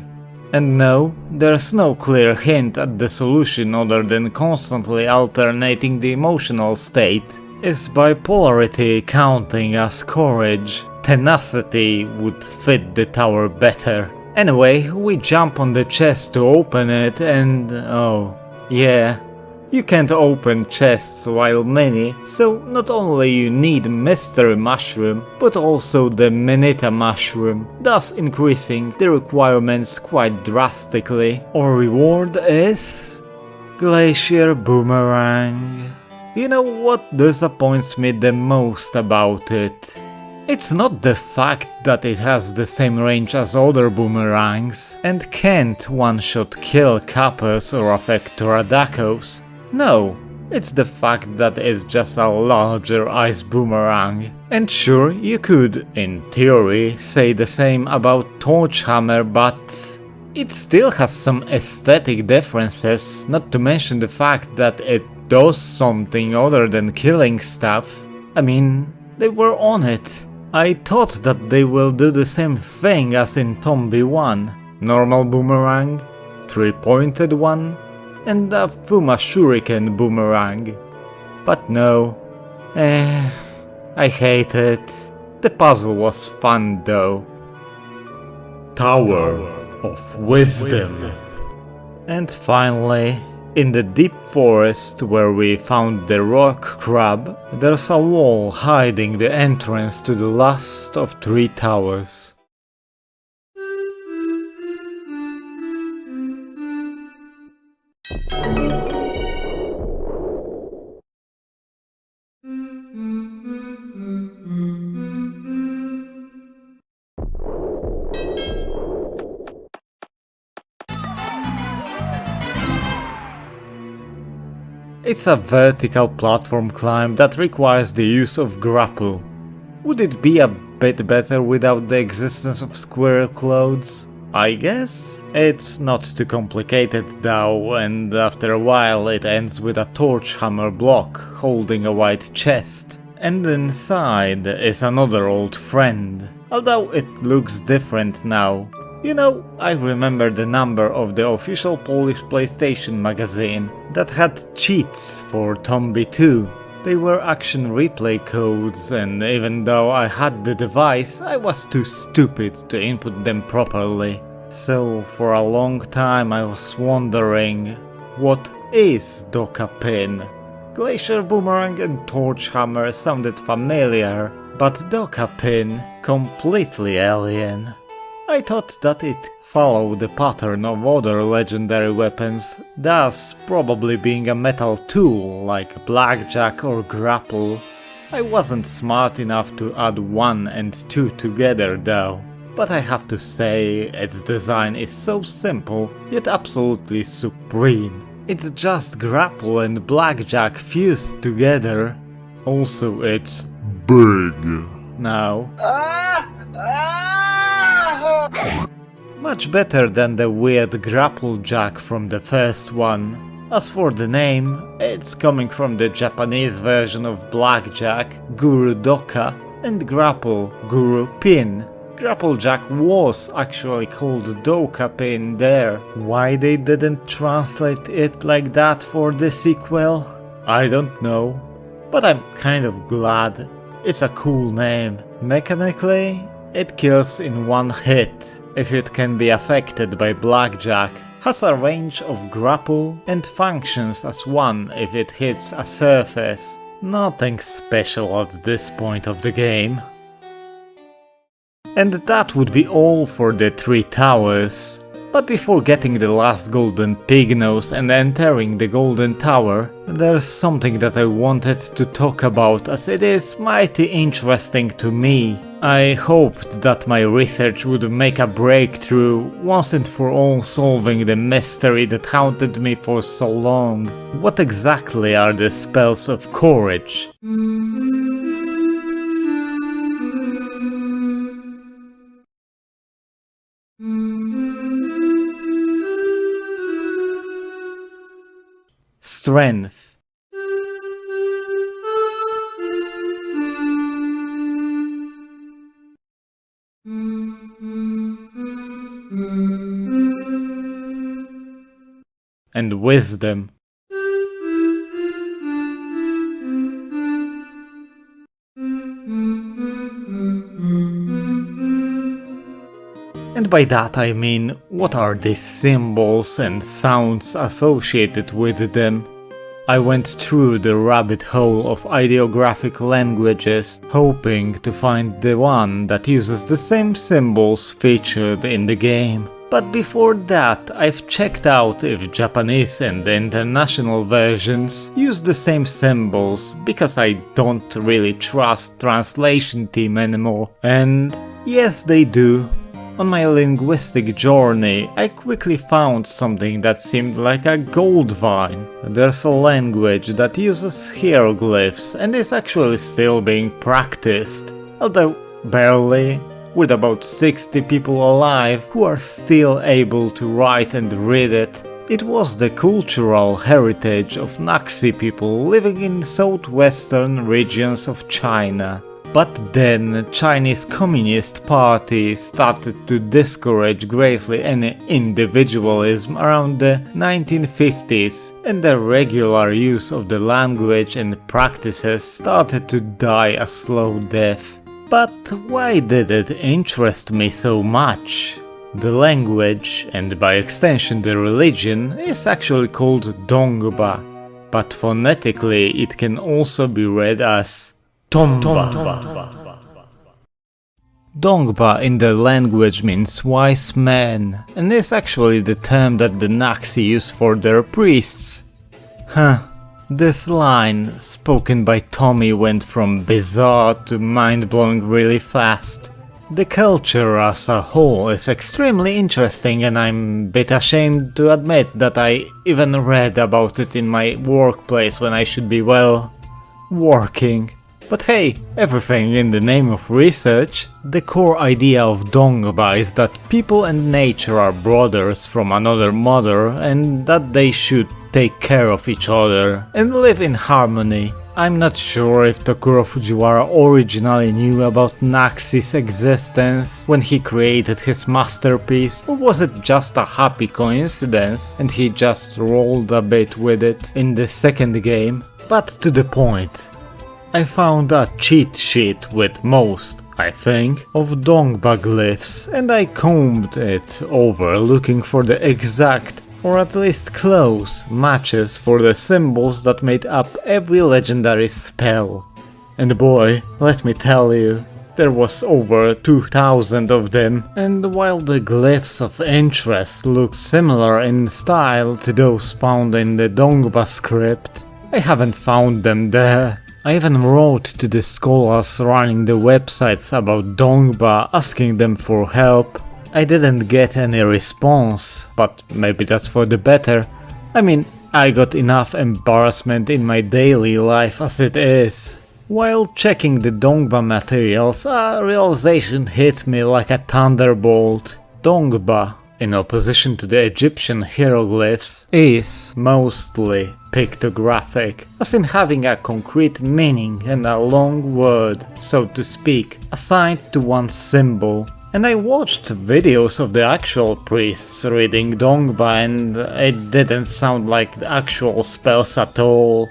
And no, there's no clear hint at the solution other than constantly alternating the emotional state. Is bipolarity counting as courage? Tenacity would fit the tower better. Anyway, we jump on the chest to open it and oh, yeah. You can't open chests while many, so not only you need Mystery Mushroom, but also the Minita Mushroom, thus increasing the requirements quite drastically. Our reward is... Glacier Boomerang. You know what disappoints me the most about it? It's not the fact that it has the same range as other boomerangs, and can't one-shot kill Kappas or affect Toradakos. No, it's the fact that it's just a larger ice boomerang. And sure, you could, in theory, say the same about Torch Hammer, but it still has some aesthetic differences, not to mention the fact that it does something other than killing stuff. I mean, they were on it. I thought that they will do the same thing as in Tombi 1. Normal boomerang, 3-pointed one, and a Fuma Shuriken boomerang. But no. I hate it. The puzzle was fun though. Tower of Wisdom. And finally, in the deep forest where we found the rock crab, there's a wall hiding the entrance to the last of 3 towers. It's a vertical platform climb that requires the use of grapple. Would it be a bit better without the existence of squirrel clothes? I guess? It's not too complicated though, and after a while it ends with a torch hammer block holding a white chest. And inside is another old friend, although it looks different now. You know, I remember the number of the official Polish PlayStation magazine that had cheats for Tombi 2. They were action replay codes, and even though I had the device, I was too stupid to input them properly. So for a long time I was wondering, what is Doka Pin? Glacier Boomerang and Torch Hammer sounded familiar, but Doka Pin completely alien. I thought that it followed the pattern of other legendary weapons, thus probably being a metal tool like blackjack or grapple. I wasn't smart enough to add 1 and 2 together though, but I have to say its design is so simple yet absolutely supreme. It's just grapple and blackjack fused together. Also it's big now. Much better than the weird grapple jack from the first one. As for the name, it's coming from the Japanese version of blackjack, Guru Doka, and grapple, Guru Pin. Grapplejack was actually called Doka Pin there. Why they didn't translate it like that for the sequel? I don't know. But I'm kind of glad. It's a cool name. Mechanically, it kills in 1 hit, if it can be affected by blackjack, has a range of grapple, and functions as 1 if it hits a surface. Nothing special at this point of the game. And that would be all for the 3 towers. But before getting the last golden pignose and entering the golden tower, there's something that I wanted to talk about, as it is mighty interesting to me. I hoped that my research would make a breakthrough, once and for all solving the mystery that haunted me for so long. What exactly are the spells of courage? Strength. And wisdom. And by that I mean, what are these symbols and sounds associated with them? I went through the rabbit hole of ideographic languages, hoping to find the one that uses the same symbols featured in the game. But before that, I've checked out if Japanese and the international versions use the same symbols, because I don't really trust translation team anymore. And yes, they do. On my linguistic journey, I quickly found something that seemed like a gold mine. There's a language that uses hieroglyphs and is actually still being practiced, although barely, with about 60 people alive who are still able to write and read it. It was the cultural heritage of Naxi people living in southwestern regions of China. But then Chinese Communist Party started to discourage greatly any individualism around the 1950s, and the regular use of the language and practices started to die a slow death. But why did it interest me so much? The language, and by extension the religion, is actually called Dongba, but phonetically it can also be read as Tomba. Dongba in the language means wise man, and is actually the term that the Naxi use for their priests. This line, spoken by Tommy, went from bizarre to mind-blowing really fast. The culture as a whole is extremely interesting, and I'm a bit ashamed to admit that I even read about it in my workplace when I should be, well, working. But hey, everything in the name of research. The core idea of Dongba is that people and nature are brothers from another mother, and that they should take care of each other and live in harmony. I'm not sure if Tokuro Fujiwara originally knew about Naxi's existence when he created his masterpiece, or was it just a happy coincidence and he just rolled a bit with it in the second game. But to the point. I found a cheat sheet with most, I think, of Dongba glyphs, and I combed it over looking for the exact, or at least close, matches for the symbols that made up every legendary spell. And boy, let me tell you, there was over 2000 of them, and while the glyphs of interest look similar in style to those found in the Dongba script, I haven't found them there. I even wrote to the scholars running the websites about Dongba asking them for help. I didn't get any response, but maybe that's for the better. I mean, I got enough embarrassment in my daily life as it is. While checking the Dongba materials, a realization hit me like a thunderbolt. Dongba, in opposition to the Egyptian hieroglyphs, is mostly pictographic, as in having a concrete meaning and a long word, so to speak, assigned to one symbol. And I watched videos of the actual priests reading Dongba, and it didn't sound like the actual spells at all.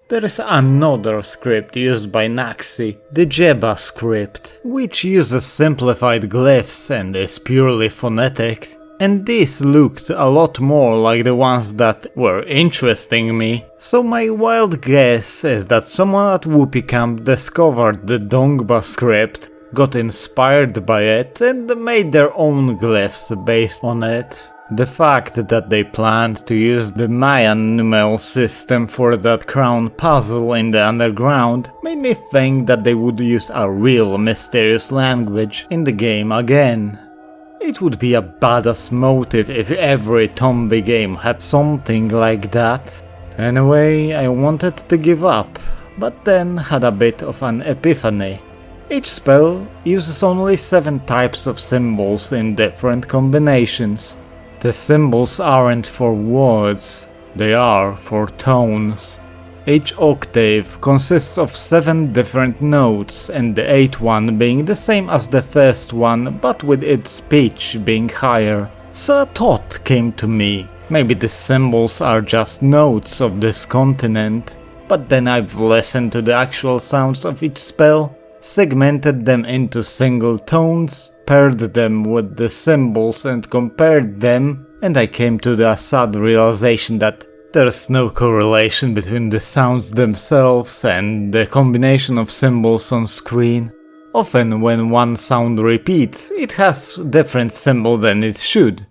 There is another script used by Naxi, the Jeba script, which uses simplified glyphs and is purely phonetic. And this looked a lot more like the ones that were interesting me, so my wild guess is that someone at Whoopee Camp discovered the Dongba script, got inspired by it, and made their own glyphs based on it. The fact that they planned to use the Mayan numeral system for that crown puzzle in the underground made me think that they would use a real mysterious language in the game again. It would be a badass motive if every Tombi game had something like that. Anyway, I wanted to give up, but then had a bit of an epiphany. Each spell uses only 7 types of symbols in different combinations. The symbols aren't for words, they are for tones. Each octave consists of 7 different notes, and the 8th one being the same as the first one, but with its pitch being higher. So a thought came to me, maybe the symbols are just notes of this continent, but then I've listened to the actual sounds of each spell, segmented them into single tones, paired them with the symbols and compared them, and I came to the sad realization that there's no correlation between the sounds themselves and the combination of symbols on screen. Often when one sound repeats, it has different symbol than it should.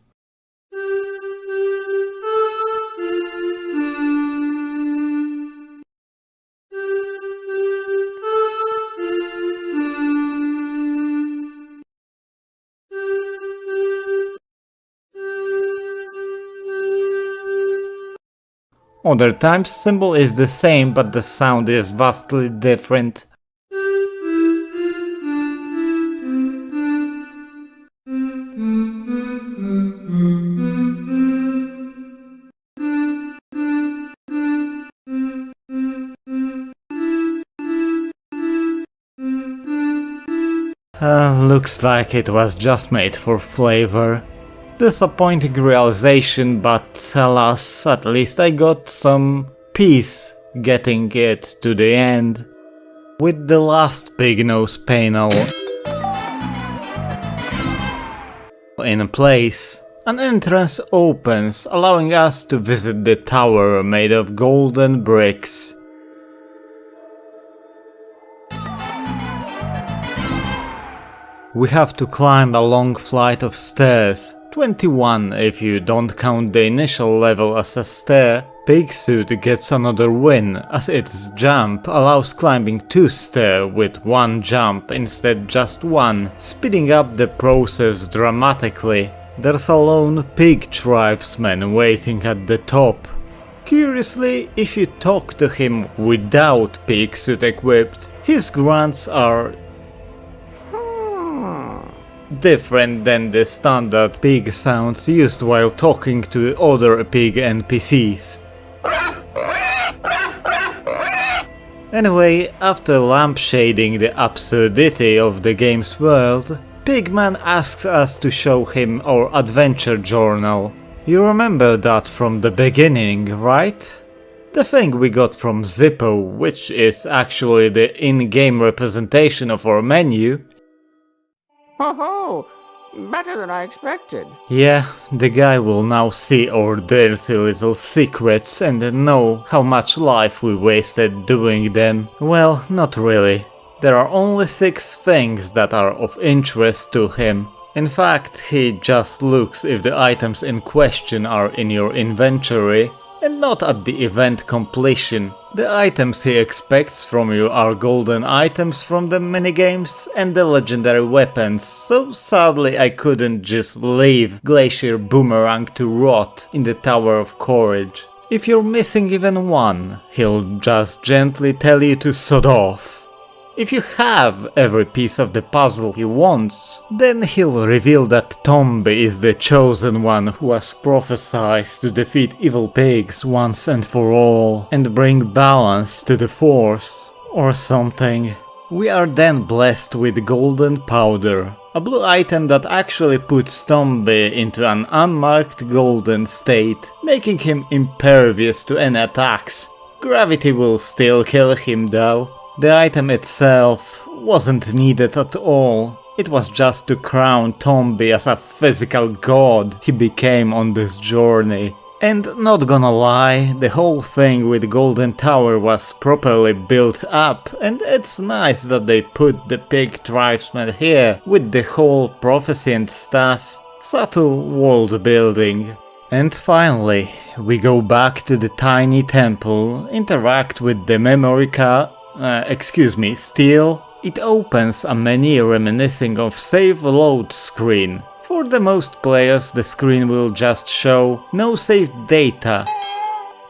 Other times symbol is the same, but the sound is vastly different. Looks like it was just made for flavor. Disappointing realization, but alas, at least I got some peace getting it to the end. With the last Pignose panel in place, an entrance opens, allowing us to visit the tower made of golden bricks. We have to climb a long flight of stairs, 21 if you don't count the initial level as a stair. Pigsuit gets another win, as its jump allows climbing 2 stairs with 1 jump instead just 1, speeding up the process dramatically. There's a lone pig tribesman waiting at the top. Curiously, if you talk to him without pigsuit equipped, his grunts are different than the standard pig sounds used while talking to other pig NPCs. Anyway, after lampshading the absurdity of the game's world, Pigman asks us to show him our adventure journal. You remember that from the beginning, right? The thing we got from Zippo, which is actually the in-game representation of our menu. Ho-ho! Better than I expected. Yeah, the guy will now see our dirty little secrets and know how much life we wasted doing them. Well, not really. There are only 6 things that are of interest to him. In fact, he just looks if the items in question are in your inventory, and not at the event completion. The items he expects from you are golden items from the minigames and the legendary weapons, so sadly I couldn't just leave Glacier Boomerang to rot in the Tower of Courage. If you're missing even one, he'll just gently tell you to sod off. If you have every piece of the puzzle he wants, then he'll reveal that Tombi is the chosen one who was prophesied to defeat evil pigs once and for all and bring balance to the force, or something. We are then blessed with golden powder, a blue item that actually puts Tombi into an unmarked golden state, making him impervious to any attacks. Gravity will still kill him though. The item itself wasn't needed at all, it was just to crown Tombi as a physical god he became on this journey. And not gonna lie, the whole thing with Golden Tower was properly built up, and it's nice that they put the pig tribesman here with the whole prophecy and stuff. Subtle world building. And finally, we go back to the tiny temple, interact with the memory card. Stele. It opens a menu reminiscing of save load screen. For the most players the screen will just show no saved data.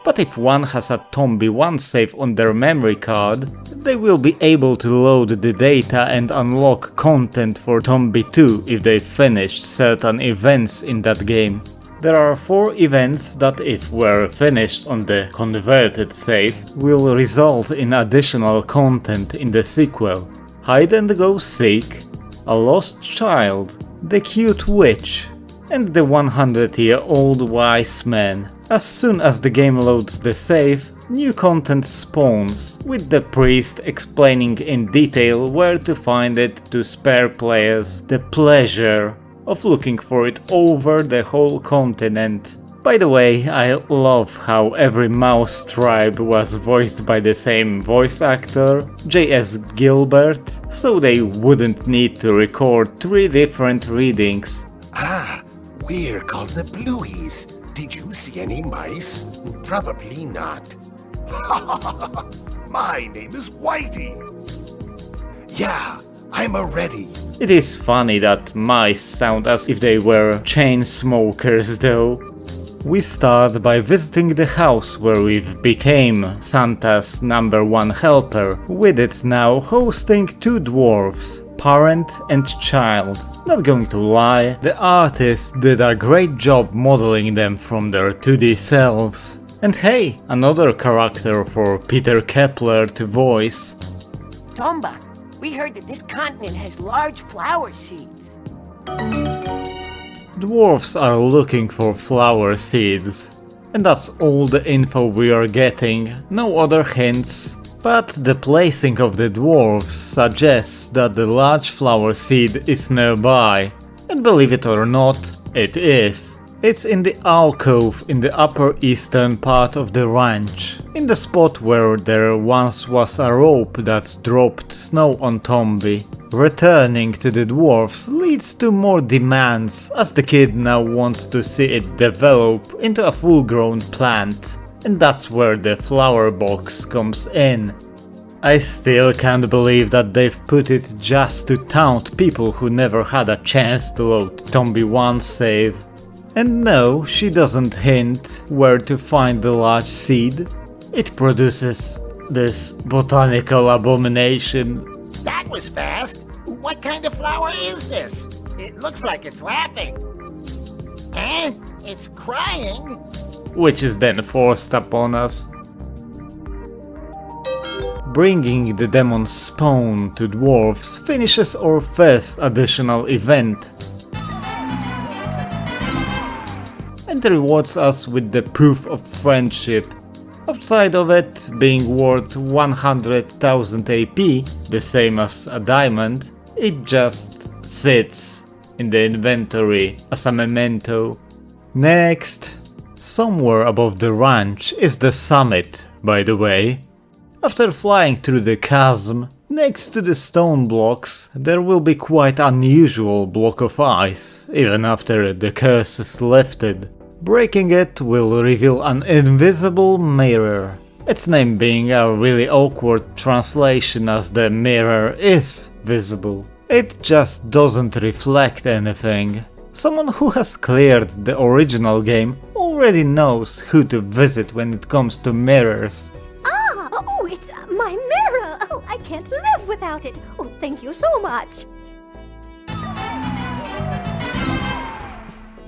But if one has a Tombi 1 save on their memory card, they will be able to load the data and unlock content for Tombi 2 if they finished certain events in that game. There are 4 events that, if were finished on the converted save, will result in additional content in the sequel. Hide and Go Seek, A Lost Child, The Cute Witch, and the 100-year-old Wise Man. As soon as the game loads the save, new content spawns, with the priest explaining in detail where to find it to spare players the pleasure of looking for it over the whole continent. By the way, I love how every mouse tribe was voiced by the same voice actor, J.S. Gilbert, so they wouldn't need to record 3 different readings. Ah, we're called the Blueies. Did you see any mice? Probably not. My name is Whitey. Yeah, I'm a ready. It is funny that mice sound as if they were chain smokers though. We start by visiting the house where we've became Santa's #1 helper, with it now hosting 2 dwarves, parent and child. Not going to lie, the artists did a great job modeling them from their 2D selves. And hey, another character for Peter Kepler to voice. Tomba, we heard that this continent has large flower seeds. Dwarves are looking for flower seeds. And that's all the info we are getting, no other hints. But the placing of the dwarves suggests that the large flower seed is nearby. And believe it or not, it is. It's in the alcove in the upper eastern part of the ranch, in the spot where there once was a rope that dropped snow on Tombi. Returning to the dwarves leads to more demands, as the kid now wants to see it develop into a full-grown plant. And that's where the flower box comes in. I still can't believe that they've put it just to taunt people who never had a chance to load Tombi 1's save. And no, she doesn't hint where to find the large seed. It produces this botanical abomination. That was fast. What kind of flower is this? It looks like it's laughing. And it's crying. Which is then forced upon us. Bringing the demon's spawn to dwarves finishes our first additional event. And rewards us with the proof of friendship. Outside of it being worth 100,000 AP, the same as a diamond, it just sits in the inventory as a memento. Next, somewhere above the ranch is the summit, by the way. After flying through the chasm, next to the stone blocks, there will be quite unusual block of ice, even after the curse is lifted. Breaking it will reveal an invisible mirror. Its name being a really awkward translation as the mirror is visible. It just doesn't reflect anything. Someone who has cleared the original game already knows who to visit when it comes to mirrors. Ah! Oh, it's my mirror! Oh, I can't live without it! Oh, thank you so much!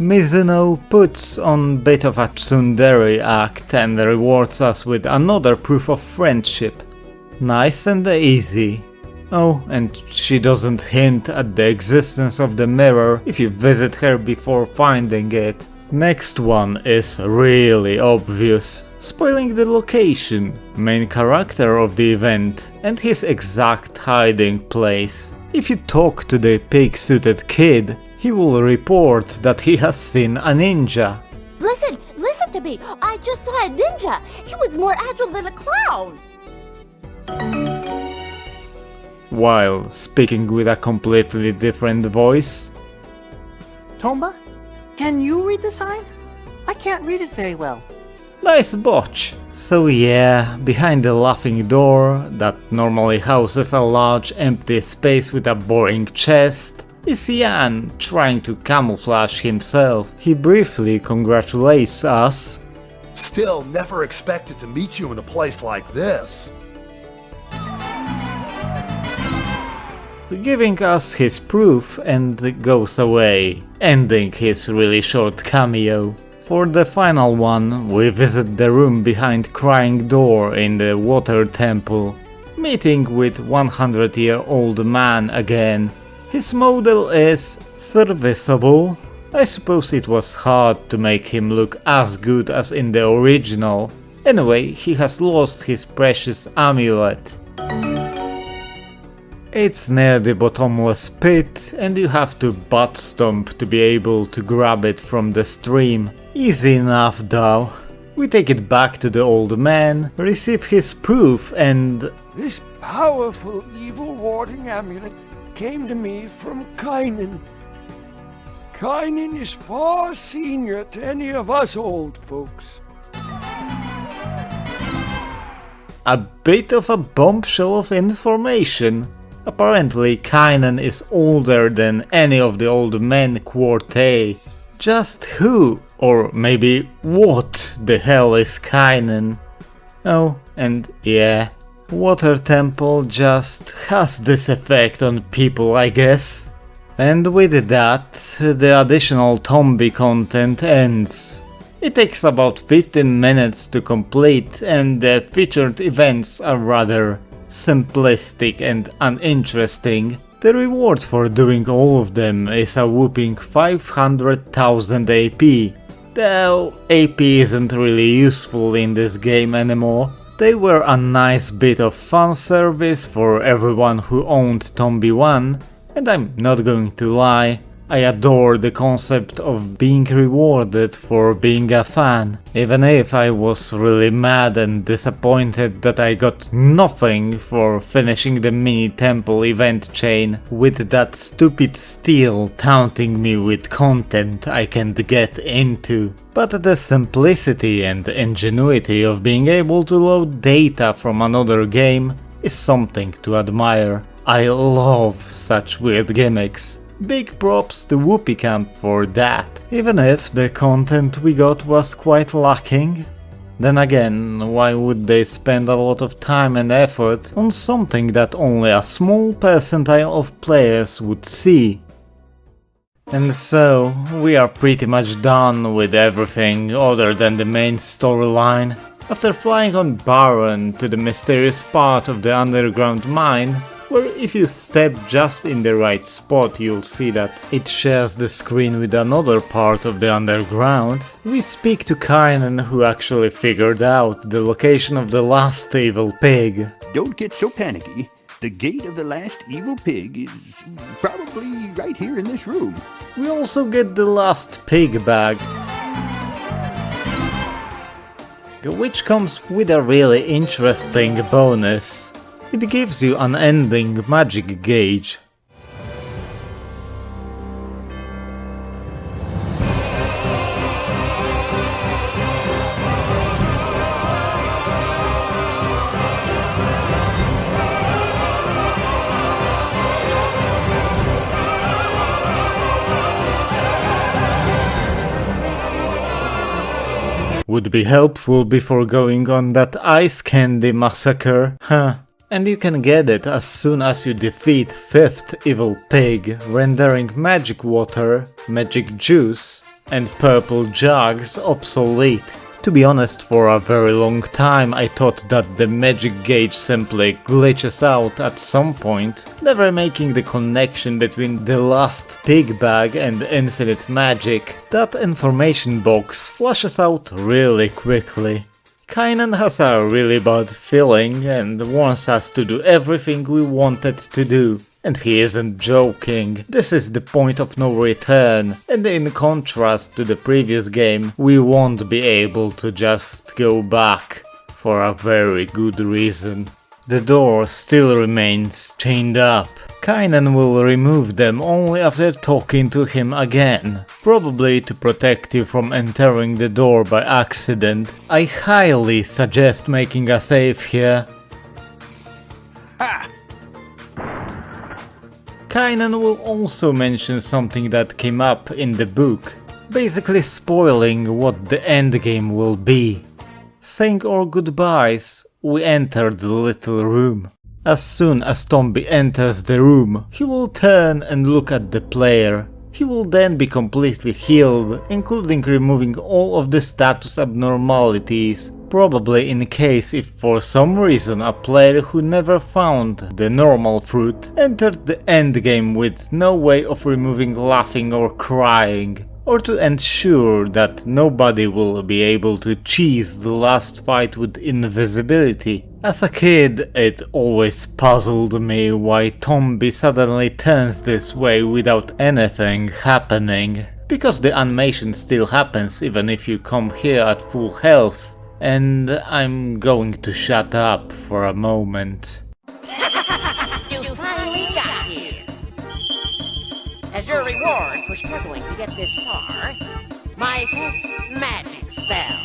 Mizuno puts on bit of a tsundere act and rewards us with another proof of friendship. Nice and easy. Oh, and she doesn't hint at the existence of the mirror if you visit her before finding it. Next one is really obvious, spoiling the location, main character of the event, and his exact hiding place. If you talk to the pig-suited kid, he will report that he has seen a ninja. Listen to me! I just saw a ninja! He was more agile than a clown! While speaking with a completely different voice. Tomba, can you read the sign? I can't read it very well. Nice botch! So yeah, behind the laughing door, that normally houses a large empty space with a boring chest, is Jan trying to camouflage himself. He briefly congratulates us. Still never expected to meet you in a place like this. Giving us his proof and goes away, ending his really short cameo. For the final one, we visit the room behind Crying Door in the Water Temple, meeting with 100-year-old man again. His model is serviceable. I suppose it was hard to make him look as good as in the original. Anyway, he has lost his precious amulet. It's near the bottomless pit and you have to butt stomp to be able to grab it from the stream. Easy enough though. We take it back to the old man, receive his proof and... This powerful evil warding amulet came to me from Kainen. Kainen is far senior to any of us old folks. A bit of a bombshell of information. Apparently Kainen is older than any of the old men quartet. Just who, or maybe what the hell is Kainen? Oh, and yeah, Water Temple just has this effect on people, I guess. And with that, the additional Tombi content ends. It takes about 15 minutes to complete and the featured events are rather simplistic and uninteresting. The reward for doing all of them is a whopping 500,000 AP. Though AP isn't really useful in this game anymore. They were a nice bit of fan service for everyone who owned Tombi 1, and I'm not going to lie, I adore the concept of being rewarded for being a fan, even if I was really mad and disappointed that I got nothing for finishing the mini temple event chain, with that stupid Stele taunting me with content I can't get into. But the simplicity and ingenuity of being able to load data from another game is something to admire. I love such weird gimmicks. Big props to Whoopee Camp for that, even if the content we got was quite lacking. Then again, why would they spend a lot of time and effort on something that only a small percentile of players would see? And so, we are pretty much done with everything other than the main storyline. After flying on Baron to the mysterious part of the underground mine, where if you step just in the right spot you'll see that it shares the screen with another part of the underground, we speak to Kainen, who actually figured out the location of the last evil pig. Don't get so panicky. The gate of the last evil pig is probably right here in this room. We also get the last pig bag, which comes with a really interesting bonus. It gives you an ending magic gauge. Would be helpful before going on that ice candy massacre, huh? And you can get it as soon as you defeat 5th evil pig, rendering magic water, magic juice, and purple jugs obsolete. To be honest, for a very long time I thought that the magic gauge simply glitches out at some point, never making the connection between the last pig bag and infinite magic. That information box flashes out really quickly. Kainen has a really bad feeling and wants us to do everything we wanted to do. And he isn't joking, this is the point of no return, and in contrast to the previous game, we won't be able to just go back, for a very good reason. The door still remains chained up. Kainen will remove them only after talking to him again, probably to protect you from entering the door by accident. I highly suggest making a save here. Ha! Kainen will also mention something that came up in the book, basically spoiling what the endgame will be. Saying our goodbyes, we enter the little room. As soon as Tombi enters the room, he will turn and look at the player. He will then be completely healed, including removing all of the status abnormalities, probably in case if for some reason a player who never found the normal fruit entered the endgame with no way of removing laughing or crying. or to ensure that nobody will be able to cheese the last fight with invisibility. As a kid, it always puzzled me why Tombi suddenly turns this way without anything happening. Because the animation still happens even if you come here at full health. And I'm going to shut up for a moment. You finally got here. As your reward for struggling to get this far, my best magic spell.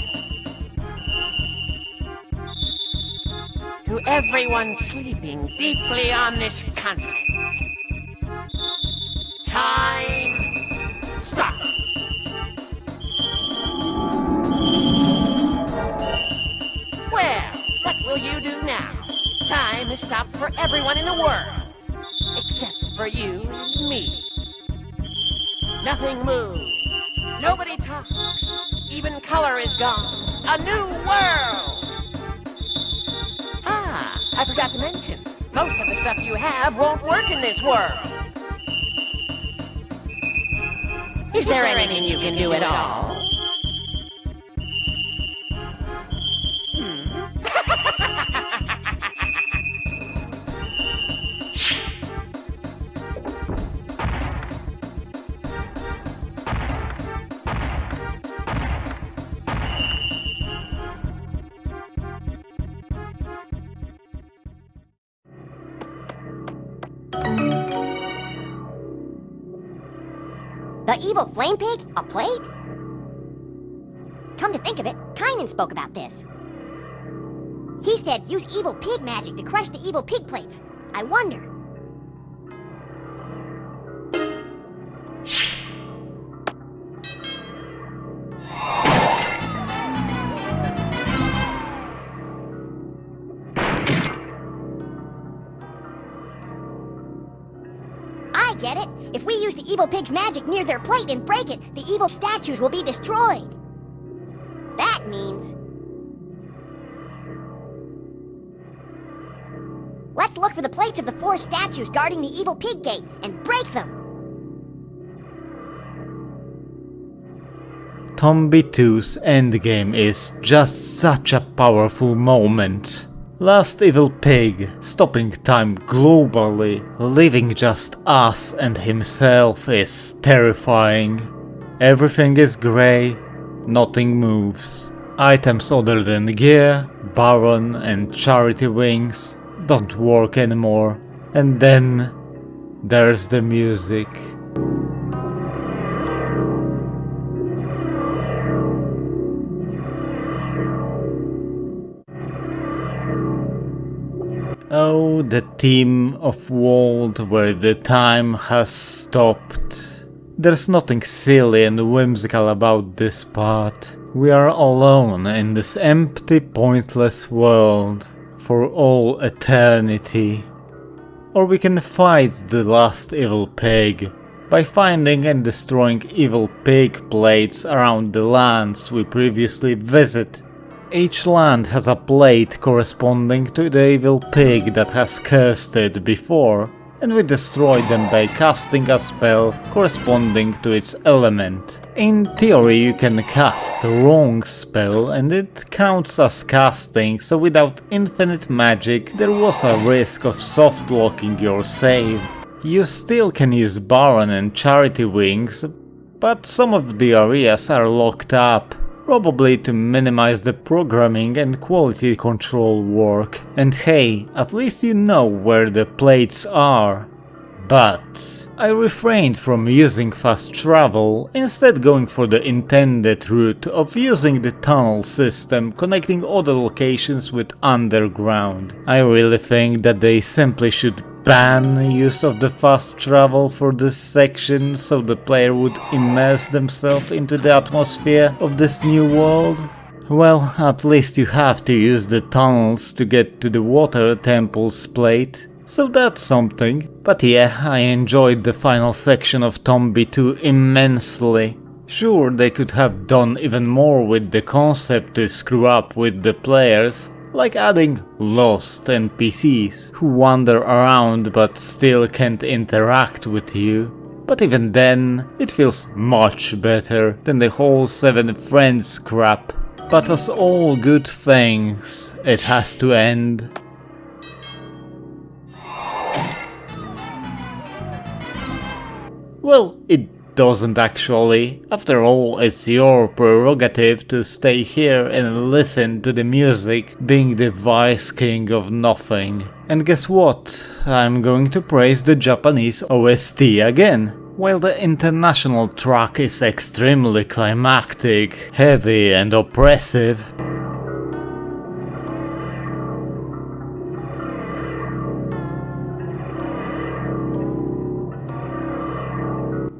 To everyone sleeping deeply on this continent. Time stop. Well, what will you do now? Time has stopped for everyone in the world. Except for you and me. Nothing moves. Nobody talks. Even color is gone. A new world! Ah, I forgot to mention. Most of the stuff you have won't work in this world. Is there anything you can do at all? The evil flame pig? A plate? Come to think of it, Kainen spoke about this. He said use evil pig magic to crush the evil pig plates. I wonder. I get it. If we use the evil pig's magic near their plate and break it, the evil statues will be destroyed. That means... let's look for the plates of the 4 statues guarding the evil pig gate and break them. Tombi 2's endgame is just such a powerful moment. Last evil pig, stopping time globally, leaving just us and himself is terrifying. Everything is grey, nothing moves. Items other than gear, Baron and charity wings don't work anymore. And then there's the music. Oh, the theme of world where the time has stopped. There's nothing silly and whimsical about this part. We are alone in this empty, pointless world for all eternity. Or we can fight the last evil pig by finding and destroying evil pig plates around the lands we previously visited. Each land has a plate corresponding to the evil pig that has cursed it before, and we destroy them by casting a spell corresponding to its element. In theory you can cast the wrong spell and it counts as casting, so without infinite magic there was a risk of soft locking your save. You still can use Baron and charity wings, but some of the areas are locked up. Probably to minimize the programming and quality control work. And hey, at least you know where the plates are. But I refrained from using fast travel, instead going for the intended route of using the tunnel system connecting other locations with underground. I really think that they simply should ban use of the fast travel for this section so the player would immerse themselves into the atmosphere of this new world. Well, at least you have to use the tunnels to get to the water temple's plate, so that's something. But yeah, I enjoyed the final section of Tombi 2 immensely. Sure, they could have done even more with the concept to screw up with the players, like adding lost NPCs who wander around but still can't interact with you. but even then, it feels much better than the whole 7 friends crap. But as all good things, it has to end. Well, it doesn't actually. After all, it's your prerogative to stay here and listen to the music, being the vice king of nothing. And guess what? I'm going to praise the Japanese OST again. While the international track is extremely climactic, heavy and oppressive,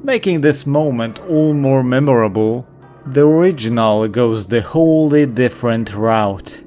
making this moment all more memorable, the original goes the wholly different route.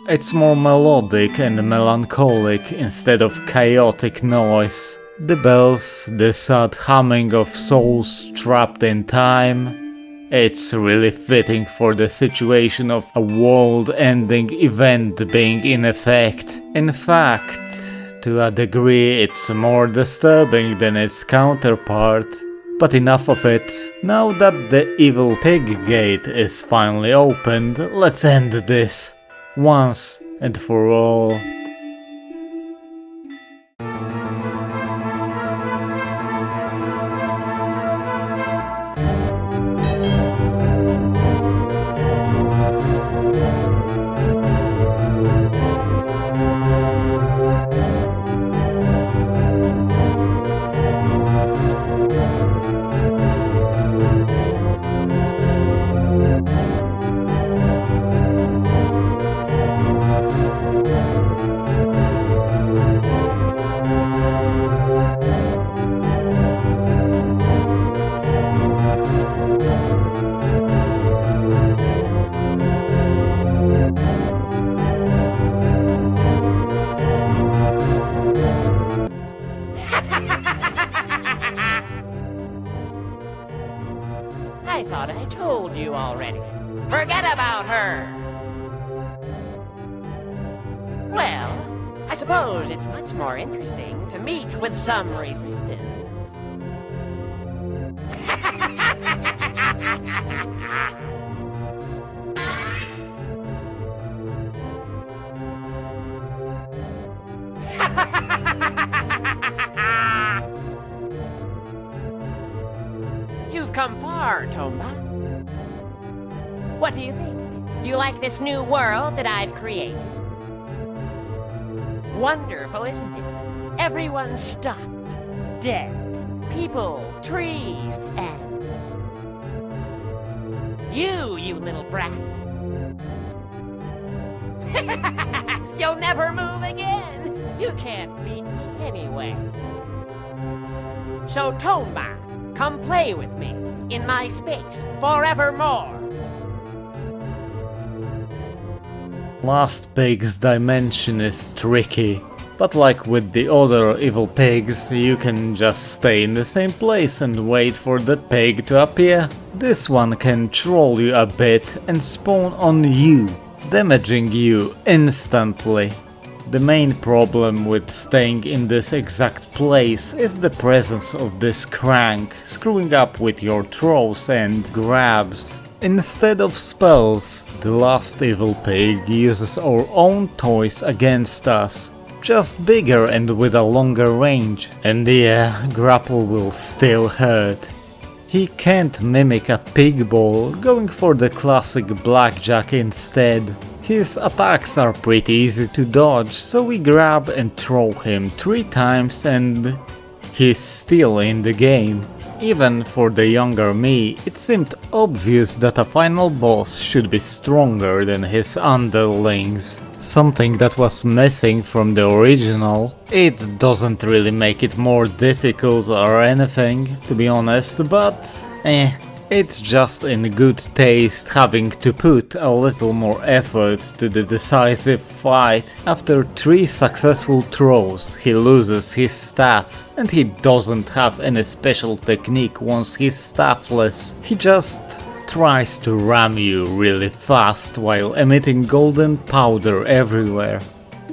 It's more melodic and melancholic instead of chaotic noise. The bells, the sad humming of souls trapped in time. It's really fitting for the situation of a world-ending event being in effect. In fact, to a degree it's more disturbing than its counterpart. But enough of it. Now that the evil pig gate is finally opened, let's end this. Once and for all. I thought I told you already. Forget about her! Well, I suppose it's much more interesting to meet with some resistance. You've come far, Tomba. What do you think? Do you like this new world that I've created? Wonderful, isn't it? Everyone's stopped. Dead. People, trees, and... you little brat. You'll never move again. You can't beat me anyway. So, Tomba, come play with me in my space forevermore. Last pig's dimension is tricky, but like with the other evil pigs, you can just stay in the same place and wait for the pig to appear. This one can troll you a bit and spawn on you, damaging you instantly. The main problem with staying in this exact place is the presence of this crank screwing up with your throws and grabs. Instead of spells, the last evil pig uses our own toys against us, just bigger and with a longer range. And yeah, grapple will still hurt. He can't mimic a pig ball, going for the classic blackjack instead. His attacks are pretty easy to dodge, so we grab and throw him 3 times and he's still in the game. Even for the younger me, it seemed obvious that a final boss should be stronger than his underlings. Something that was missing from the original. It doesn't really make it more difficult or anything, to be honest, but It's just in good taste having to put a little more effort to the decisive fight. After 3 successful throws, he loses his staff, and he doesn't have any special technique once he's staffless. He just tries to ram you really fast while emitting golden powder everywhere.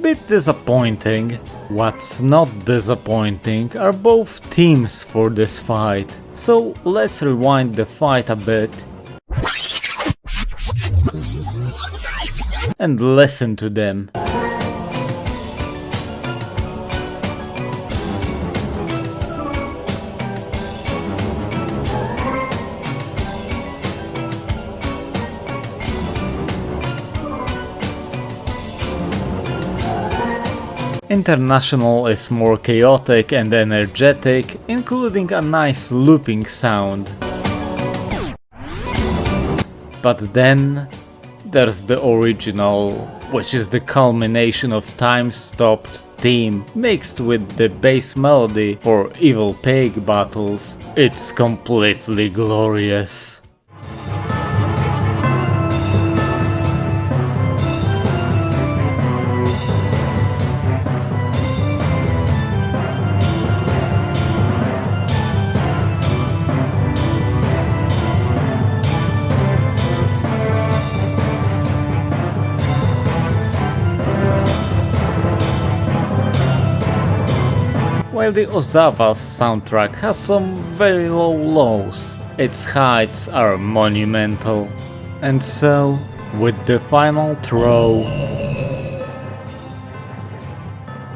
Bit disappointing. What's not disappointing are both teams for this fight, so let's rewind the fight a bit and listen to them. International is more chaotic and energetic, including a nice looping sound. But then there's the original, which is the culmination of time-stopped theme mixed with the bass melody for evil pig battles. It's completely glorious. While the Ozawa's soundtrack has some very low lows, its heights are monumental. And so, with the final throw,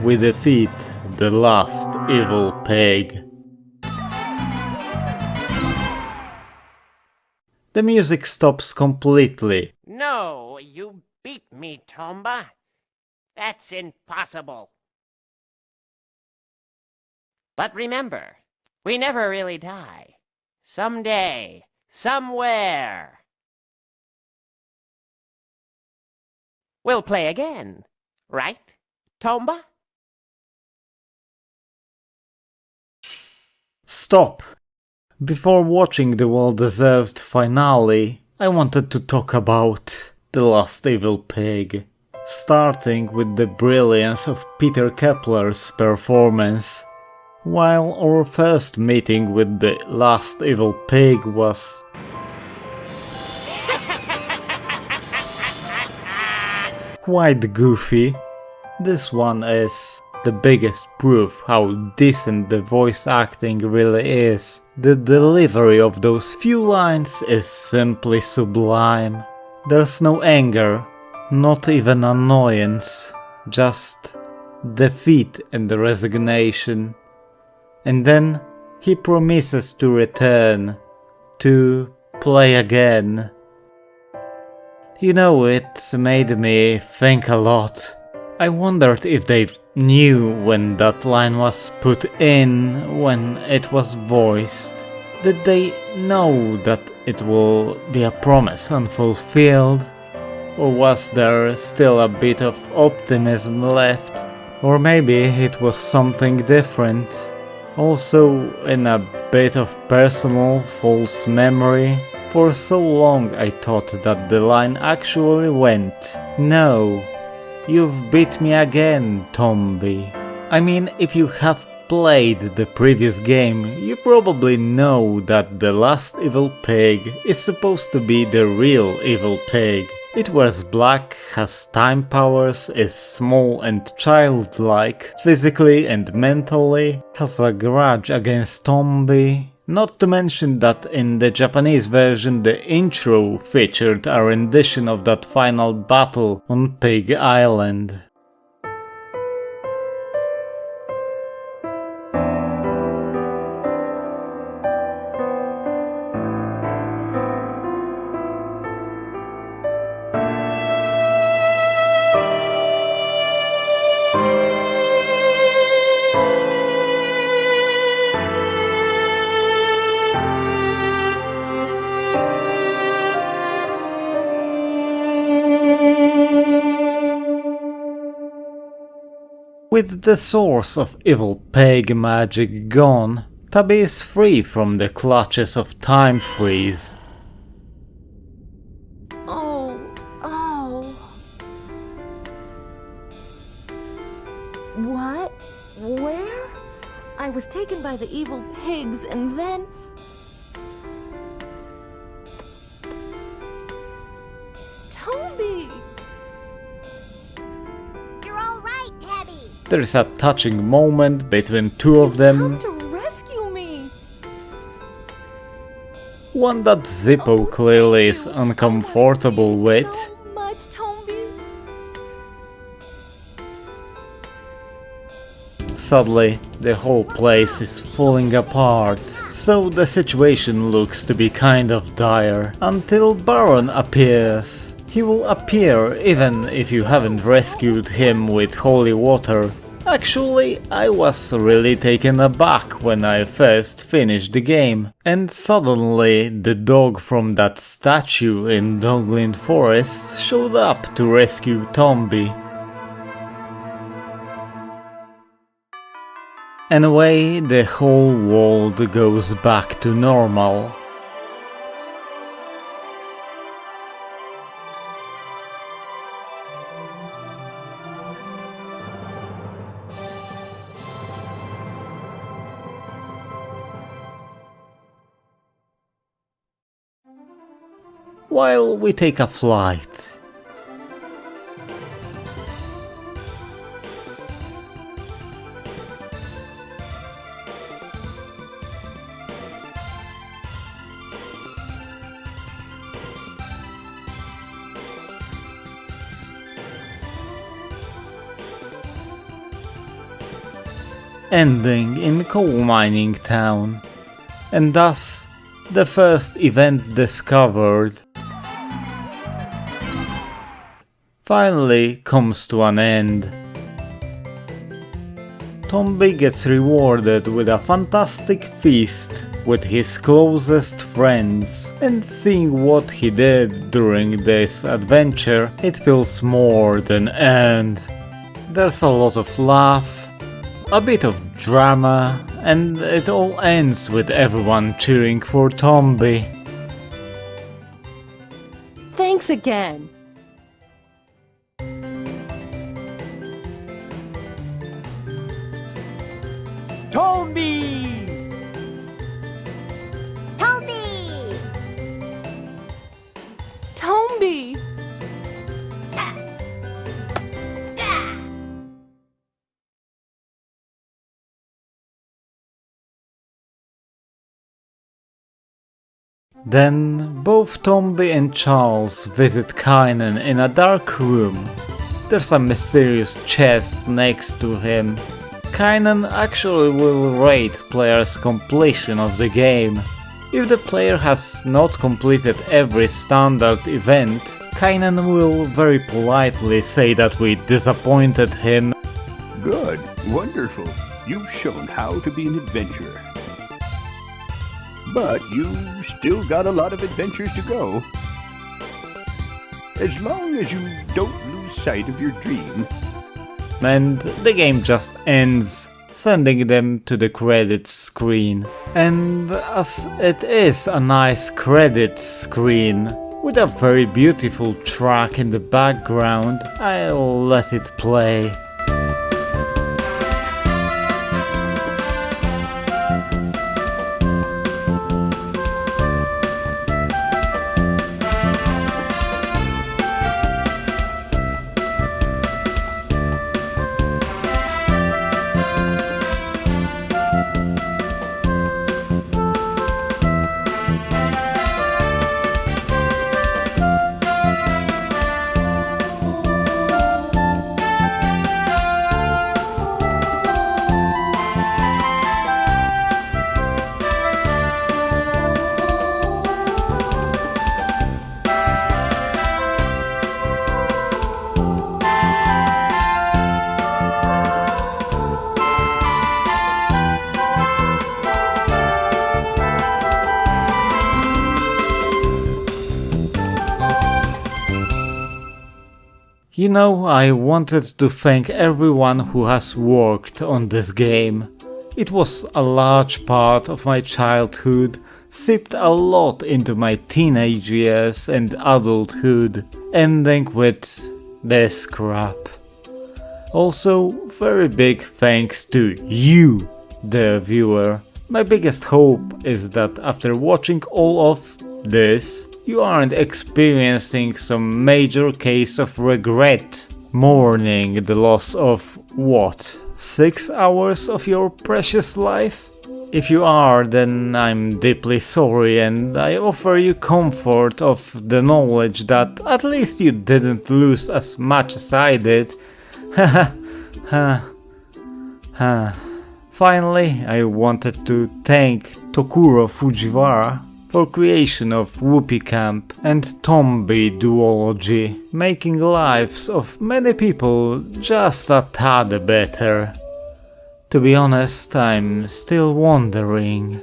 we defeat the last evil pig. The music stops completely. No, you beat me, Tomba. That's impossible. But remember, we never really die. Someday, somewhere, we'll play again, right, Tomba? Stop! Before watching the well-deserved finale, I wanted to talk about the last evil pig, starting with the brilliance of Peter Kepler's performance. While our first meeting with the last evil pig was quite goofy, this one is the biggest proof how decent the voice acting really is. The delivery of those few lines is simply sublime. There's no anger, not even annoyance, just defeat and resignation. And then he promises to return, to play again. You know, it made me think a lot. I wondered if they knew when that line was put in, when it was voiced. Did they know that it will be a promise unfulfilled? Or was there still a bit of optimism left? Or maybe it was something different? Also, in a bit of personal false memory, for so long I thought that the line actually went, "No, you've beat me again, Tombi." I mean, if you have played the previous game, you probably know that the last evil pig is supposed to be the real evil pig. It wears black, has time powers, is small and childlike, physically and mentally, has a grudge against Tombi. Not to mention that in the Japanese version the intro featured a rendition of that final battle on Pig Island. With the source of evil pig magic gone, Tabby is free from the clutches of time freeze. Oh. What? Where? I was taken by the evil pigs and then... Tombi! You're all right, Tabby. There is a touching moment between two of them, To rescue me! one that Zippo clearly is uncomfortable with. So much, Tombi! Suddenly, the whole place is falling apart, so the situation looks to be kind of dire, until Baron appears. He will appear even if you haven't rescued him with holy water. Actually, I was really taken aback when I first finished the game, and suddenly the dog from that statue in Donglin Forest showed up to rescue Tombi. Anyway, the whole world goes back to normal. While we take a flight. Ending in coal mining town, and thus the first event discovered finally comes to an end. Tombi gets rewarded with a fantastic feast with his closest friends, and seeing what he did during this adventure, it feels more than earned. There's a lot of laugh, a bit of drama, and it all ends with everyone cheering for Tombi. Thanks again. Tombi! Tombi! Tombi! Then both Tombi and Charles visit Kainen in a dark room. There's a mysterious chest next to him. Kainen actually will rate players' completion of the game. If the player has not completed every standard event, Kainen will very politely say that we disappointed him. Good, wonderful. You've shown how to be an adventurer. But you've still got a lot of adventures to go. As long as you don't lose sight of your dream. And the game just ends, sending them to the credits screen. And as it is a nice credits screen, with a very beautiful track in the background, I'll let it play. You know, I wanted to thank everyone who has worked on this game. It was a large part of my childhood, seeped a lot into my teenage years and adulthood, ending with this crap. Also, very big thanks to you, the viewer. My biggest hope is that after watching all of this, you aren't experiencing some major case of regret, mourning the loss of, what, 6 hours of your precious life? If you are, then I'm deeply sorry, and I offer you comfort of the knowledge that at least you didn't lose as much as I did. Finally, I wanted to thank Tokuro Fujiwara for creation of Whoopee Camp and Tombi duology, making lives of many people just a tad better. To be honest, I'm still wondering,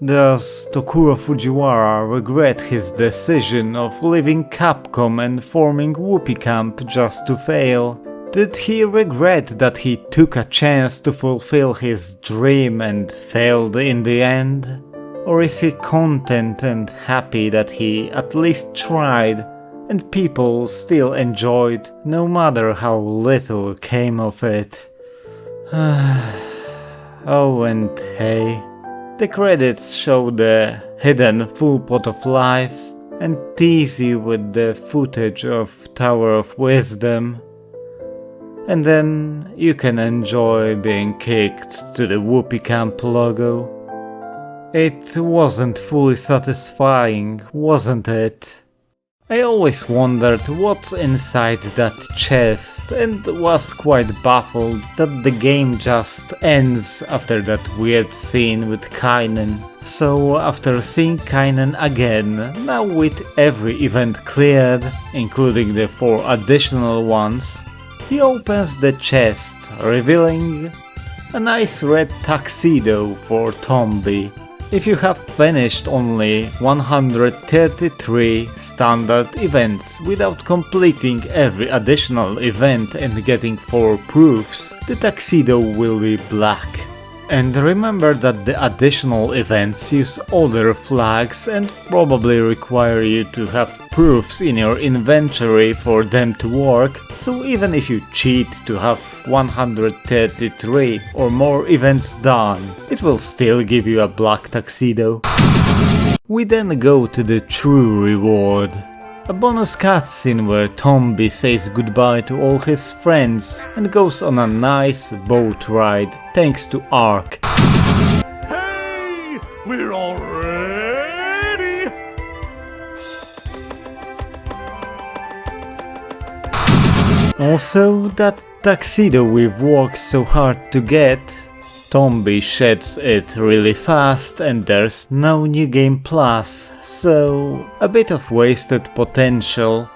does Tokuro Fujiwara regret his decision of leaving Capcom and forming Whoopee Camp just to fail? Did he regret that he took a chance to fulfill his dream and failed in the end? Or is he content and happy that he at least tried and people still enjoyed, no matter how little came of it? Oh, and hey, the credits show the hidden full pot of life and tease you with the footage of Tower of Wisdom. And then you can enjoy being kicked to the Whoopee Camp logo. It wasn't fully satisfying, wasn't it? I always wondered what's inside that chest and was quite baffled that the game just ends after that weird scene with Kainen. So after seeing Kainen again, now with every event cleared, including the 4 additional ones, he opens the chest, revealing a nice red tuxedo for Tombi. If you have finished only 133 standard events without completing every additional event and getting 4 proofs, the tuxedo will be black. And remember that the additional events use other flags and probably require you to have proofs in your inventory for them to work, so even if you cheat to have 133 or more events done, it will still give you a black tuxedo. We then go to the true reward. A bonus cutscene where Tombi says goodbye to all his friends and goes on a nice boat ride thanks to Ark. Hey! We're all ready! Also, that tuxedo we've worked so hard to get, Tombi sheds it really fast and there's no new game plus, so a bit of wasted potential.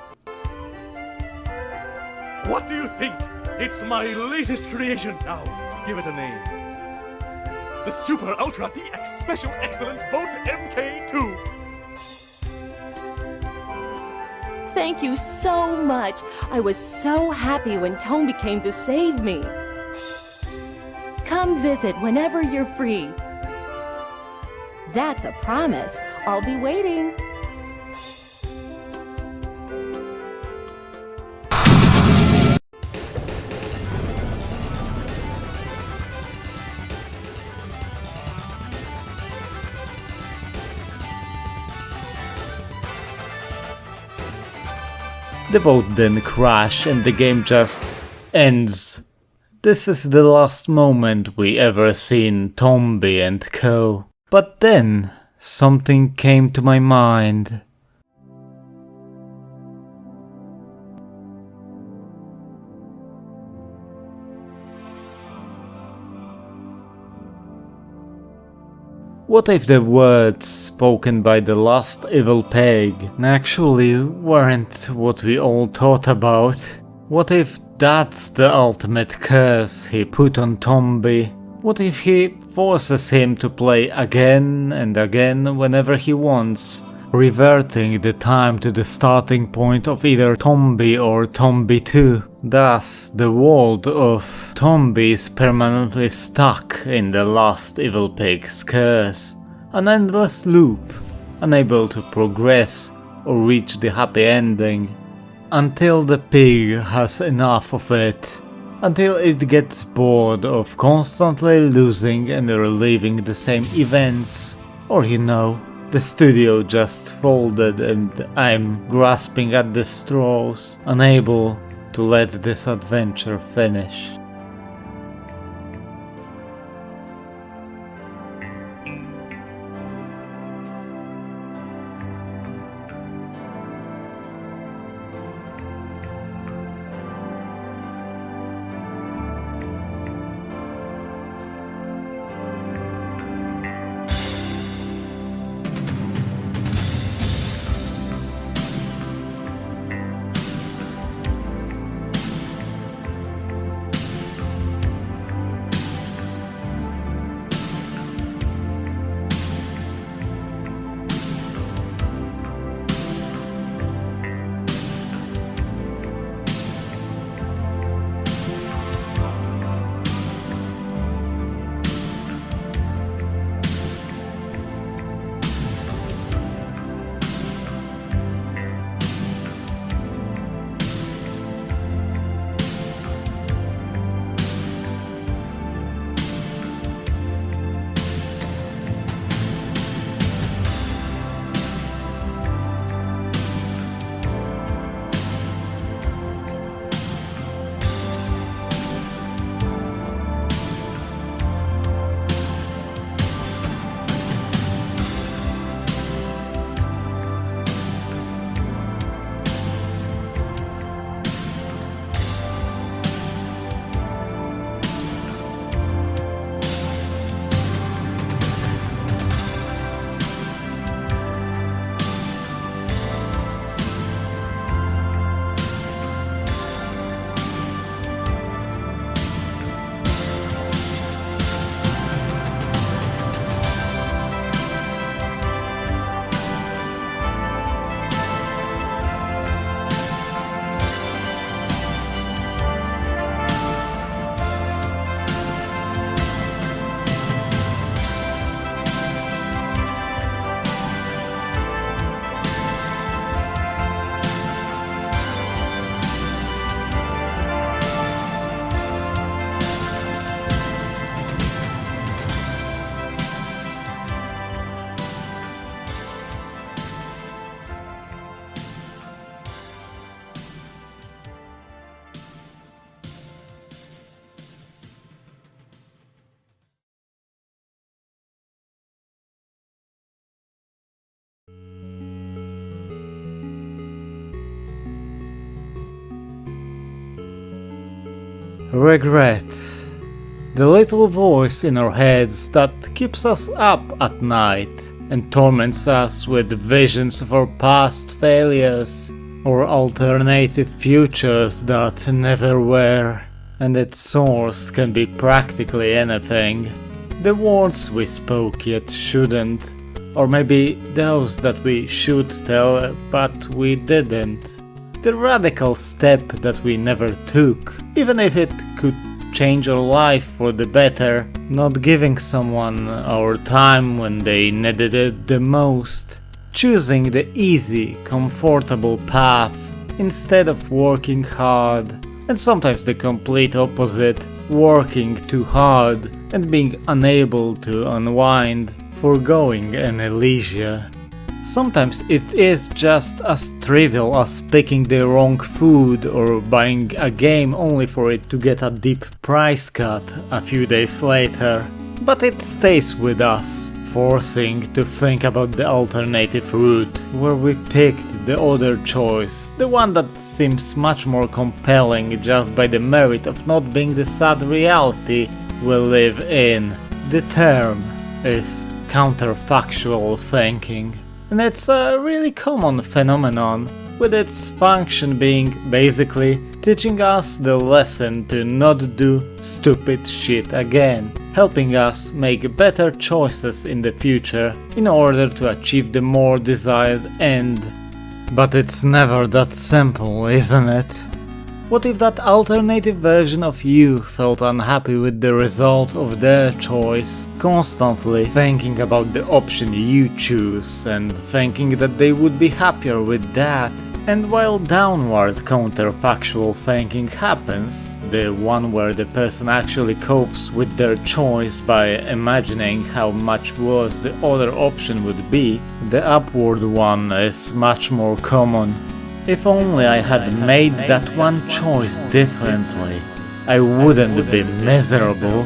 What do you think? It's my latest creation. Now, give it a name. The Super Ultra DX Special Excellent Vote MK2. Thank you so much. I was so happy when Tombi came to save me. Come visit whenever you're free. That's a promise. I'll be waiting. The boat then crashes and the game just ends. This is the last moment we ever seen Tombi and co. But then, something came to my mind. What if the words spoken by the last evil pig actually weren't what we all thought about? What if that's the ultimate curse he put on Tombi? What if he forces him to play again and again whenever he wants, reverting the time to the starting point of either Tombi or Tombi 2? Thus, the world of Tombi is permanently stuck in the last evil pig's curse, an endless loop, unable to progress or reach the happy ending, until the pig has enough of it, until it gets bored of constantly losing and reliving the same events, or you know, the studio just folded and I'm grasping at the straws, unable to let this adventure finish. Regret. The little voice in our heads that keeps us up at night and torments us with visions of our past failures or alternative futures that never were, and its source can be practically anything. The words we spoke yet shouldn't, or maybe those that we should tell but we didn't. The radical step that we never took, even if it could change our life for the better, not giving someone our time when they needed it the most, choosing the easy, comfortable path instead of working hard, and sometimes the complete opposite, working too hard and being unable to unwind, foregoing any leisure. Sometimes it is just as trivial as picking the wrong food or buying a game only for it to get a deep price cut a few days later. But it stays with us, forcing to think about the alternative route, where we picked the other choice, the one that seems much more compelling just by the merit of not being the sad reality we live in. The term is counterfactual thinking. And it's a really common phenomenon, with its function being basically teaching us the lesson to not do stupid shit again, helping us make better choices in the future in order to achieve the more desired end. But it's never that simple, isn't it? What if that alternative version of you felt unhappy with the result of their choice, constantly thinking about the option you choose and thinking that they would be happier with that? And while downward counterfactual thinking happens, the one where the person actually copes with their choice by imagining how much worse the other option would be, the upward one is much more common. If only I had made that one choice differently, I wouldn't be miserable.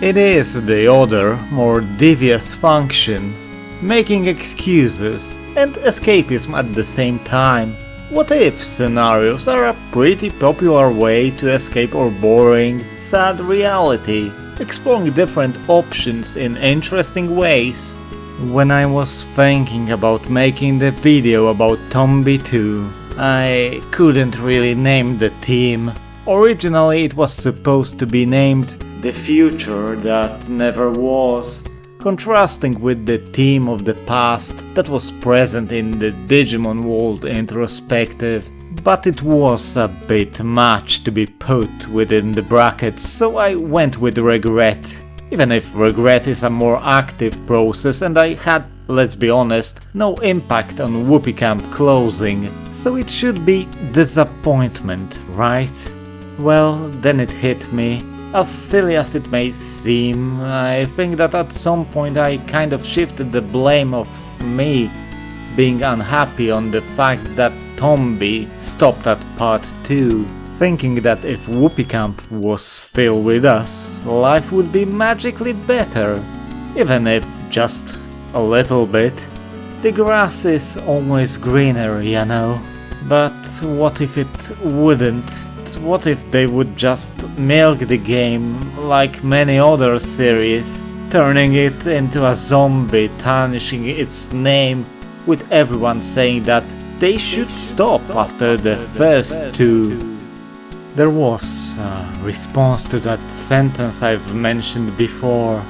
It is the other, more devious function, making excuses and escapism at the same time. What if scenarios are a pretty popular way to escape our boring, sad reality, exploring different options in interesting ways? When I was thinking about making the video about Tombi 2, I couldn't really name the team. Originally it was supposed to be named The Future That Never Was, contrasting with the theme of the past that was present in the Digimon World introspective. But it was a bit much to be put within the brackets, so I went with regret. Even if regret is a more active process and I had, let's be honest, no impact on Whoopee Camp closing, so it should be disappointment, right? Well, then it hit me. As silly as it may seem, I think that at some point I kind of shifted the blame of me being unhappy on the fact that Tombi stopped at part 2. Thinking that if Whoopee Camp was still with us, life would be magically better, even if just a little bit. The grass is always greener, you know. But what if it wouldn't? What if they would just milk the game like many other series, turning it into a zombie, tarnishing its name, with everyone saying that they should stop after the first 2? There was a response to that sentence I've mentioned before.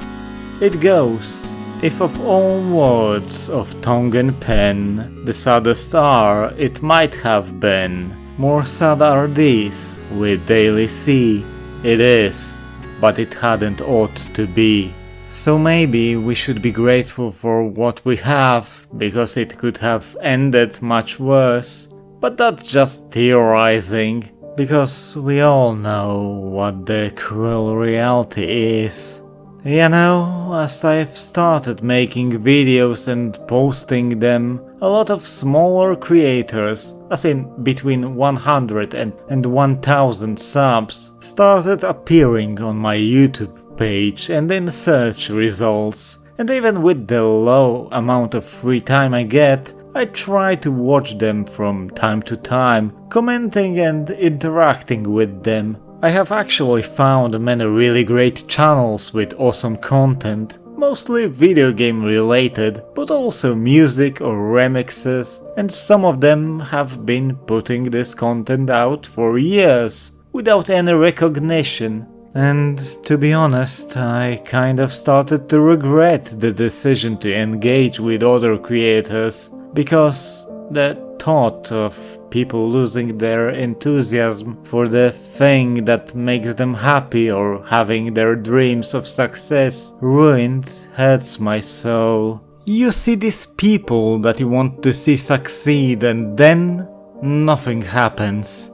It goes, if of all words of tongue and pen, the saddest are it might have been, more sad are these we daily see. It is, but it hadn't ought to be. So maybe we should be grateful for what we have, because it could have ended much worse. But that's just theorizing. Because we all know what the cruel reality is. You know, as I've started making videos and posting them, a lot of smaller creators, as in between 100 and 1000 subs, started appearing on my YouTube page and in search results. And even with the low amount of free time I get, I try to watch them from time to time, commenting and interacting with them. I have actually found many really great channels with awesome content, mostly video game related, but also music or remixes, and some of them have been putting this content out for years, without any recognition. And to be honest, I kind of started to regret the decision to engage with other creators, because the thought of people losing their enthusiasm for the thing that makes them happy or having their dreams of success ruined hurts my soul. You see these people that you want to see succeed and then nothing happens.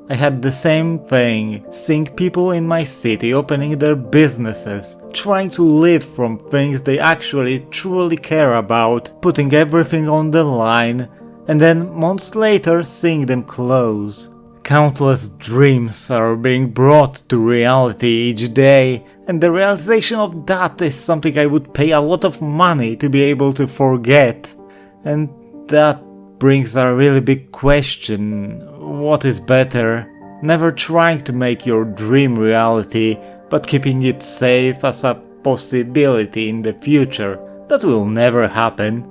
I had the same thing, seeing people in my city opening their businesses, trying to live from things they actually truly care about, putting everything on the line, and then months later seeing them close. Countless dreams are being brought to reality each day, and the realization of that is something I would pay a lot of money to be able to forget. And that brings a really big question. What is better? Never trying to make your dream reality, but keeping it safe as a possibility in the future that will never happen?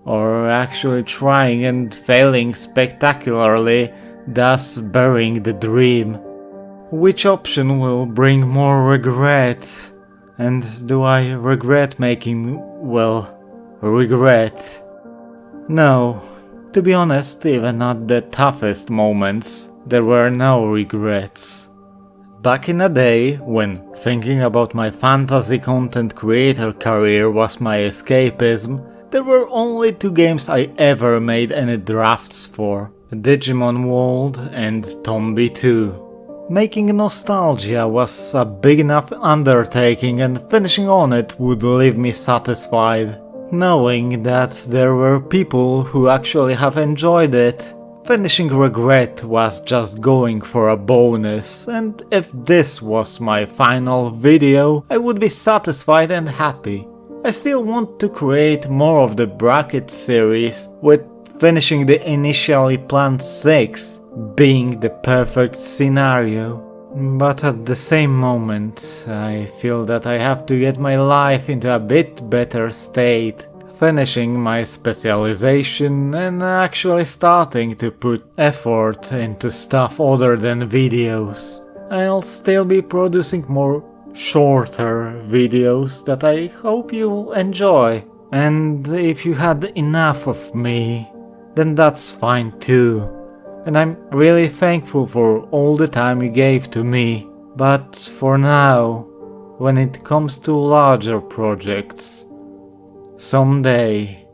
Or actually trying and failing spectacularly, thus burying the dream? Which option will bring more regret? And do I regret making, well, regret? No. To be honest, even at the toughest moments, there were no regrets. Back in a day, when thinking about my fantasy content creator career was my escapism, there were only 2 games I ever made any drafts for: Digimon World and Tombi 2. Making nostalgia was a big enough undertaking, and finishing on it would leave me satisfied. Knowing that there were people who actually have enjoyed it, finishing regret was just going for a bonus, and if this was my final video, I would be satisfied and happy. I still want to create more of the bracket series, with finishing the initially planned 6 being the perfect scenario. But at the same moment, I feel that I have to get my life into a bit better state, finishing my specialization and actually starting to put effort into stuff other than videos. I'll still be producing more shorter videos that I hope you'll enjoy. And if you had enough of me, then that's fine too. And I'm really thankful for all the time you gave to me. But for now, when it comes to larger projects, someday,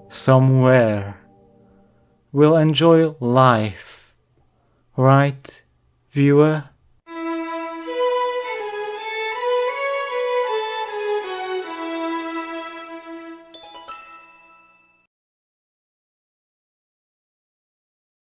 somewhere, we'll enjoy life. Right, viewer?